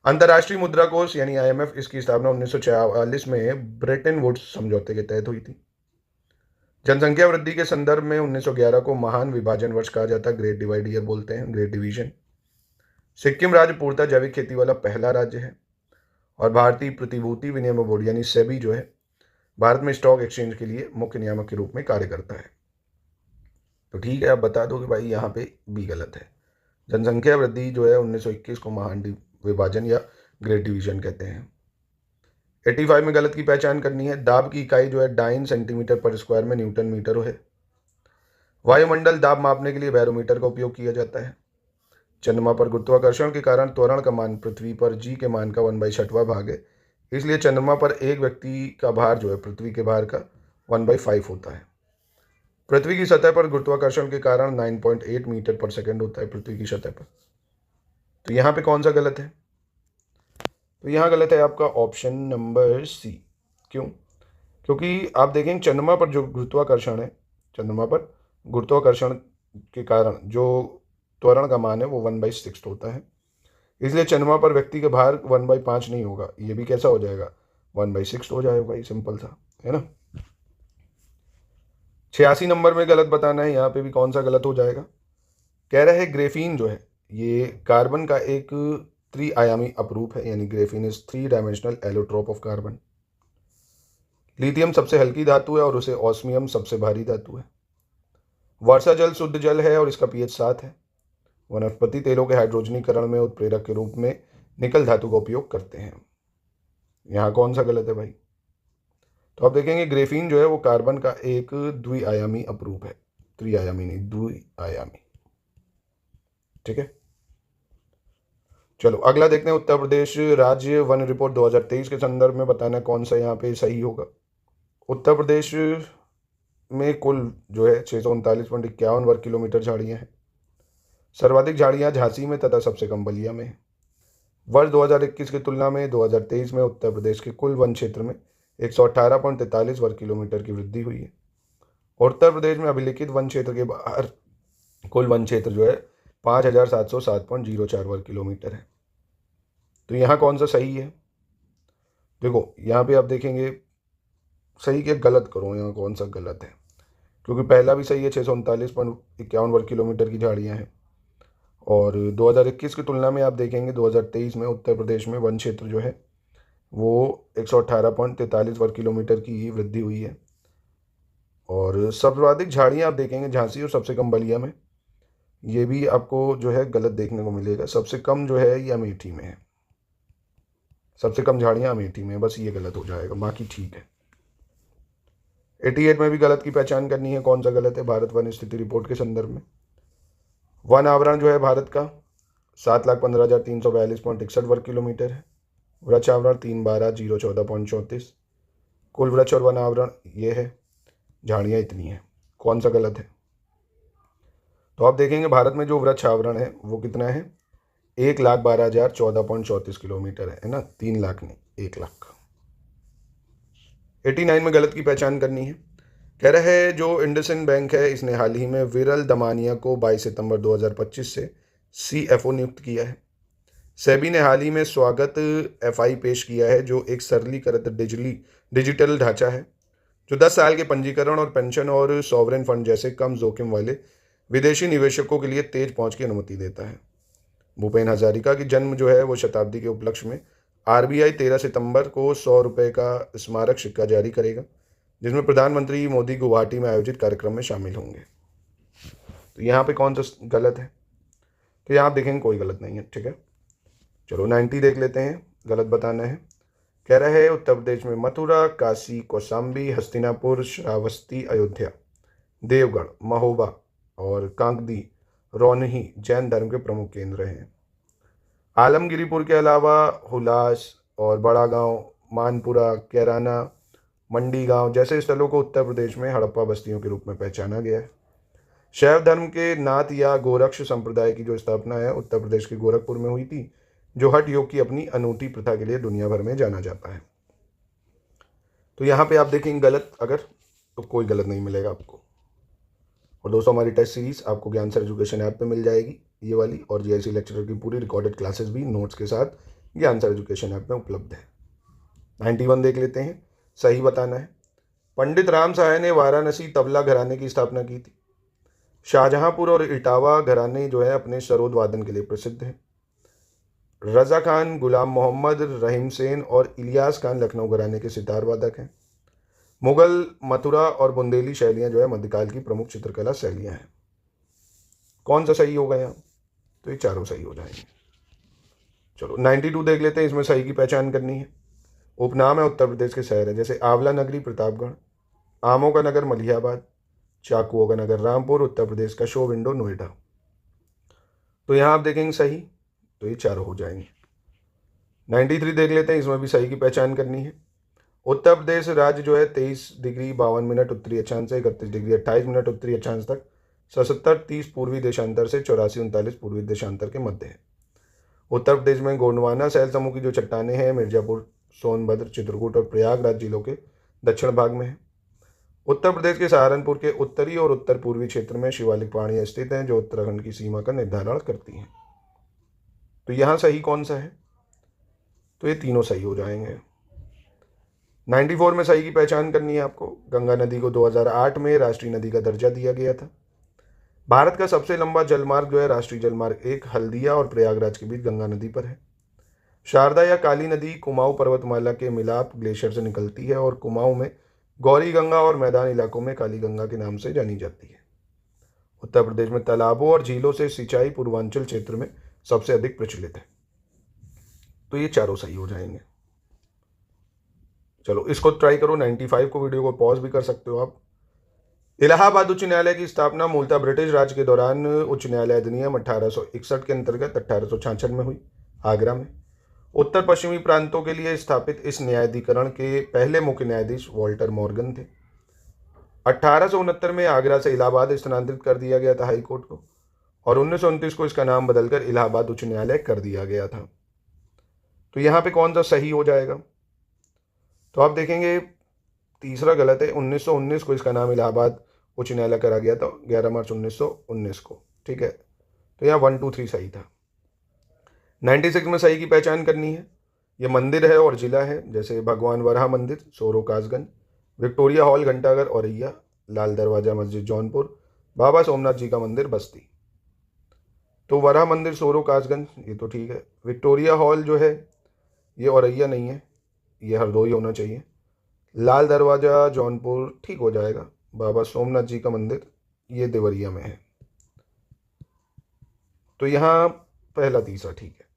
C: अंतर्राष्ट्रीय मुद्रा कोष यानी IMF, इसकी स्थापना 1944 में ब्रेटन वुड्स समझौते के तहत हुई थी। जनसंख्या वृद्धि के संदर्भ में 1911 को महान विभाजन वर्ष कहा जाता है, ग्रेट डिवाइड ईयर बोलते हैं, ग्रेट डिवीजन। सिक्किम राज्य पूर्णतः जैविक खेती वाला पहला राज्य है। और भारतीय प्रतिभूति विनिमय बोर्ड यानी सेबी जो है भारत में स्टॉक एक्सचेंज के लिए मुख्य नियामक के रूप में कार्य करता है। तो ठीक है, आप बता दो कि भाई यहाँ पे भी गलत है। जनसंख्या वृद्धि जो है 1921 को महान विभाजन या ग्रेट डिवीजन कहते हैं। 85 में गलत की पहचान करनी है। दाब की इकाई जो है डाइन सेंटीमीटर पर स्क्वायर में न्यूटन मीटर है। वायुमंडल दाब मापने के लिए बैरोमीटर का उपयोग किया जाता है। चंद्रमा पर गुरुत्वाकर्षण के कारण त्वरण का मान पृथ्वी पर जी के मान का 1/6वां भाग है, इसलिए चंद्रमा पर एक व्यक्ति का भार जो है पृथ्वी के भार का 1/5 होता है। पृथ्वी की सतह पर गुरुत्वाकर्षण के कारण 9.8 मीटर पर सेकंड होता है पृथ्वी की सतह पर। तो यहाँ पे कौन सा गलत है? तो यहाँ गलत है आपका ऑप्शन नंबर सी। क्यों? क्योंकि आप देखेंगे चंद्रमा पर जो गुरुत्वाकर्षण है, चंद्रमा पर गुरुत्वाकर्षण के कारण जो त्वरण का मान है वो 1/6 होता है, इसलिए चंद्रमा पर व्यक्ति का भार 1/5 नहीं होगा। ये भी कैसा हो जाएगा? 1/6 हो जाएगा भाई, सिंपल सा, है ना। 86 नंबर में गलत बताना है। यहाँ पे भी कौन सा गलत हो जाएगा? कह रहे हैं ग्रेफीन जो है ये कार्बन का एक त्रिआयामी अपरूप है, यानी graphene is 3 dimensional allotrope of carbon. Lithium सबसे हल्की धातु है और उसे ऑस्मियम सबसे भारी धातु है। वर्षा जल शुद्ध जल है और इसका pH 7 है। वनस्पति तेलों के हाइड्रोजनीकरण में उत्प्रेरक के रूप में निकल धातु का उपयोग करते हैं। यहाँ कौन सा गलत है भाई? तो आप देखेंगे ग्रेफीन जो है वो कार्बन का एक द्विआयामी अपरूप है, त्रिआयामी नहीं, द्विआयामी। ठीक है, चलो अगला देखते हैं। उत्तर प्रदेश राज्य वन रिपोर्ट 2023 के संदर्भ में बताना कौन सा यहाँ पे सही होगा। उत्तर प्रदेश में कुल जो है 639.51 वर्ग किलोमीटर झाड़ियाँ हैं। सर्वाधिक झाड़ियाँ झांसी में तथा सबसे कम बलिया में है। वर्ष 2021 की तुलना में 2023 में उत्तर प्रदेश के कुल वन क्षेत्र में 118.43 वर्ग किलोमीटर की वृद्धि हुई है। और उत्तर प्रदेश में अभिलिखित वन क्षेत्र के बाहर कुल वन क्षेत्र जो है 5707.04 वर्ग किलोमीटर है। तो यहाँ कौन सा सही है? देखो यहाँ पे आप देखेंगे सही के गलत करो, यहाँ कौन सा गलत है, क्योंकि पहला भी सही है, 639.51 वर्ग किलोमीटर की झाड़ियाँ हैं। और 2021 की तुलना में आप देखेंगे 2023 में उत्तर प्रदेश में वन क्षेत्र जो है वो 118.43 वर्ग किलोमीटर की वृद्धि हुई है। और सर्वाधिक झाड़ियाँ आप देखेंगे झांसी और सबसे कम बलिया में। ये भी आपको जो है गलत देखने को मिलेगा। सबसे कम जो है ये अमेठी में है, सबसे कम झाड़ियाँ अमेठी में है, बस ये गलत हो जाएगा, बाकी ठीक है। 88 में भी गलत की पहचान करनी है, कौन सा गलत है भारत वन स्थिति रिपोर्ट के संदर्भ में। वन आवरण जो है भारत का 7,15,342.61 वर्ग किलोमीटर है। वृक्ष आवरण 3,12,014.34। कुल वृक्ष और वन आवरण ये है, झाड़ियाँ इतनी है, कौन सा गलत है? तो आप देखेंगे भारत में जो वृक्ष आवरण है वो कितना है? 1,12,014.34 किलोमीटर है ना, 3 लाख नहीं, 1 लाख। 89 में गलत की पहचान करनी है। कह रहे हैं जो इंडसइंड बैंक है इसने हाल ही में विरल दमानिया को 22 सितंबर 2025 से CFO नियुक्त किया है। सेबी ने हाल ही में स्वागत FI पेश किया है, जो एक सरलीकृत डिजिटल ढांचा है जो 10 साल के पंजीकरण और पेंशन और सॉवरेन फंड जैसे कम जोखिम वाले विदेशी निवेशकों के लिए तेज पहुंच की अनुमति देता है। भूपेन हजारिका की जन्म जो है वो शताब्दी के उपलक्ष्य में RBI 13 सितंबर को 100 रुपये का स्मारक सिक्का जारी करेगा, जिसमें प्रधानमंत्री मोदी गुवाहाटी में आयोजित कार्यक्रम में शामिल होंगे। तो यहाँ पे कौन सा गलत है? तो यहाँ आप देखेंगे कोई गलत नहीं है। ठीक है, चलो 90 देख लेते हैं, गलत बताना है। कह रहे हैं उत्तर प्रदेश में मथुरा, काशी, कौशाम्बी, हस्तिनापुर, श्रावस्ती, अयोध्या, देवगढ़, महोबा और कांगदी रोनही जैन धर्म के प्रमुख केंद्र हैं। आलमगिरीपुर के अलावा हुलास और बड़ा गांव, मानपुरा, कैराना, मंडी गांव जैसे स्थलों को उत्तर प्रदेश में हड़प्पा बस्तियों के रूप में पहचाना गया है। शैव धर्म के नाथ या गोरक्ष संप्रदाय की जो स्थापना है उत्तर प्रदेश के गोरखपुर में हुई थी, जो हठ योग की अपनी अनूठी प्रथा के लिए दुनिया भर में जाना जाता है। तो यहाँ पे आप देखेंगे गलत अगर, तो कोई गलत नहीं मिलेगा आपको। और दोस्तों हमारी टेस्ट सीरीज आपको ज्ञान सर एजुकेशन ऐप पे मिल जाएगी ये वाली, और जीआईसी लेक्चरर की पूरी रिकॉर्डेड क्लासेस भी नोट्स के साथ ज्ञान सर एजुकेशन ऐप में उपलब्ध है। 91 देख लेते हैं, सही बताना है। पंडित राम सहाय ने वाराणसी तबला घराने की स्थापना की थी। शाहजहांपुर और इटावा घराने जो है अपने सरोद वादन के लिए प्रसिद्ध है। रजा खान, गुलाम मोहम्मद, रहीम सेन और इलियास खान लखनऊ घराने के सितार वादक हैं। मुगल, मथुरा और बुंदेली शैलियां जो है मध्यकाल की प्रमुख चित्रकला शैलियां हैं। कौन सा सही होगा यहाँ? तो ये चारों सही हो जाएंगे। चलो 92 देख लेते हैं, इसमें सही की पहचान करनी है। उपनाम है उत्तर प्रदेश के शहर है, जैसे आंवला नगरी प्रतापगढ़, आमों का नगर मलिहाबाद, चाकुओं का नगर रामपुर, उत्तर प्रदेश का शो विंडो नोएडा। तो यहाँ आप देखेंगे सही, तो ये चारों हो जाएंगे। 93 देख लेते हैं, इसमें भी सही की पहचान करनी है। उत्तर प्रदेश राज्य जो है 23 डिग्री 52 मिनट उत्तरी अक्षांश से 31 डिग्री 28 मिनट उत्तरी अक्षांश तक 77-30 पूर्वी देशांतर से 84-39 पूर्वी देशांतर के मध्य है। उत्तर प्रदेश में गोंडवाना सैल समूह की जो चट्टानें हैं मिर्जापुर, सोनभद्र, चित्रकूट और प्रयागराज जिलों के दक्षिण भाग में है। उत्तर प्रदेश के सहारनपुर के उत्तरी और उत्तर पूर्वी क्षेत्र में शिवालिक पहाड़ियाँ स्थित हैं जो उत्तराखंड की सीमा का निर्धारण करती हैं। तो यहाँ सही कौन सा है? तो ये तीनों सही हो जाएंगे। 94 में सही की पहचान करनी है आपको। गंगा नदी को 2008 में राष्ट्रीय नदी का दर्जा दिया गया था। भारत का सबसे लंबा जलमार्ग जो है राष्ट्रीय जलमार्ग 1 हल्दिया और प्रयागराज के बीच गंगा नदी पर है। शारदा या काली नदी कुमाऊं पर्वतमाला के मिलाप ग्लेशियर से निकलती है और कुमाऊं में गौरी गंगा और मैदान इलाकों में काली गंगा के नाम से जानी जाती है। उत्तर प्रदेश में तालाबों और झीलों से सिंचाई पूर्वांचल क्षेत्र में सबसे अधिक प्रचलित है। तो ये चारों सही हो जाएंगे। चलो इसको ट्राई करो। 95 को वीडियो को पॉज भी कर सकते हो आप। इलाहाबाद उच्च न्यायालय की स्थापना मूलतः ब्रिटिश राज के दौरान उच्च न्यायालय अधिनियम 1861 के अंतर्गत 1866 में हुई, आगरा में। उत्तर पश्चिमी प्रांतों के लिए स्थापित इस न्यायाधिकरण के पहले मुख्य न्यायाधीश वॉल्टर मॉर्गन थे। 1869 में आगरा से इलाहाबाद स्थानांतरित कर दिया गया था हाई कोर्ट को, और 1929 को इसका नाम बदलकर इलाहाबाद उच्च न्यायालय कर दिया गया था। तो यहाँ पे कौन सा सही हो जाएगा? तो आप देखेंगे तीसरा गलत है। 1919 को इसका नाम इलाहाबाद उच्च न्यायालय करा गया था, 11 मार्च 1919 को। ठीक है, तो यहाँ 1, 2, 3 सही था। 96 में सही की पहचान करनी है। ये मंदिर है और जिला है, जैसे भगवान वराह मंदिर सोरो कासगंज, विक्टोरिया हॉल घंटाघर औरैया, लाल दरवाजा मस्जिद जौनपुर, बाबा सोमनाथ जी का मंदिर बस्ती। तो वराह मंदिर सोरो कासगंज ये तो ठीक है। विक्टोरिया हॉल जो है ये औरैया नहीं है, ये हरदोई होना चाहिए। लाल दरवाजा जौनपुर ठीक हो जाएगा। बाबा सोमनाथ जी का मंदिर ये देवरिया में है। तो यहाँ पहला तीसरा ठीक है।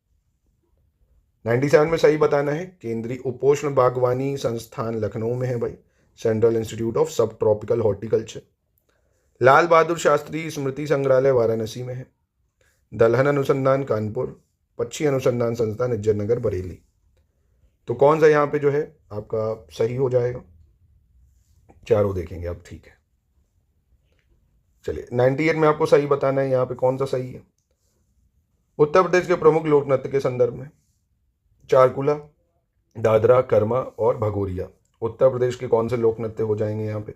C: 97 में सही बताना है। केंद्रीय उपोष्ण बागवानी संस्थान लखनऊ में है भाई, सेंट्रल इंस्टीट्यूट ऑफ सब ट्रॉपिकल हॉर्टिकल्चर। लाल बहादुर शास्त्री स्मृति संग्रहालय वाराणसी में है। दलहन अनुसंधान कानपुर, पक्षी अनुसंधान संस्थान इज्जतनगर बरेली। तो कौन सा यहाँ पे जो है आपका सही हो जाएगा? चारों देखेंगे आप, ठीक है। चलिए 98 में आपको सही बताना है, यहाँ पे कौन सा सही है। उत्तर प्रदेश के प्रमुख लोक नृत्य के संदर्भ में चारकुला, दादरा, कर्मा और भगोरिया उत्तर प्रदेश के कौन से लोक नृत्य हो जाएंगे यहाँ पे?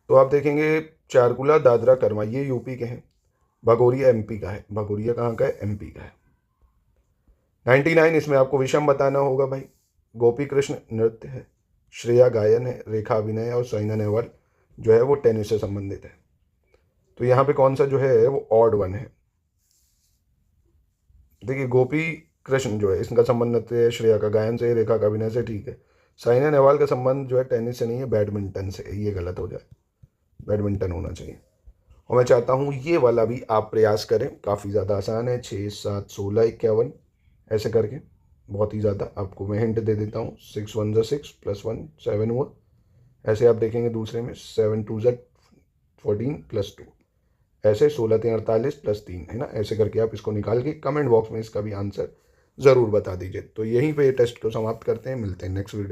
C: तो आप देखेंगे चारकुला, दादरा, कर्मा ये यूपी के हैं, भगोरिया एमपी का है। भगोरिया कहाँ का है? एमपी का है। 99 इसमें आपको विषम बताना होगा भाई। गोपी कृष्ण नृत्य है, श्रेया गायन है, रेखा अभिनय और साइना नेहवाल जो है वो टेनिस से संबंधित है। तो यहाँ पे कौन सा जो है वो ऑड वन है। देखिए गोपी कृष्ण जो है इसका संबंध नृत्य है, श्रेया का गायन से, रेखा का अभिनय से, ठीक है। साइना नेहवाल का संबंध जो है टेनिस से नहीं है, बैडमिंटन से। ये गलत हो जाए, बैडमिंटन होना चाहिए। और मैं चाहता हूँ ये वाला भी आप प्रयास करें, काफ़ी ज़्यादा आसान है। 6, 7, 16, 51 ऐसे करके, बहुत ही ज़्यादा। आपको मैं हिंट दे देता हूँ। 6 1 6 +1 7 हुआ। ऐसे आप देखेंगे दूसरे में 7 2 14 +2, ऐसे 16 3 48 +3 है ना। ऐसे करके आप इसको निकाल के कमेंट बॉक्स में इसका भी आंसर ज़रूर बता दीजिए। तो यहीं पे टेस्ट को समाप्त करते हैं, मिलते हैं नेक्स्ट वीडियो।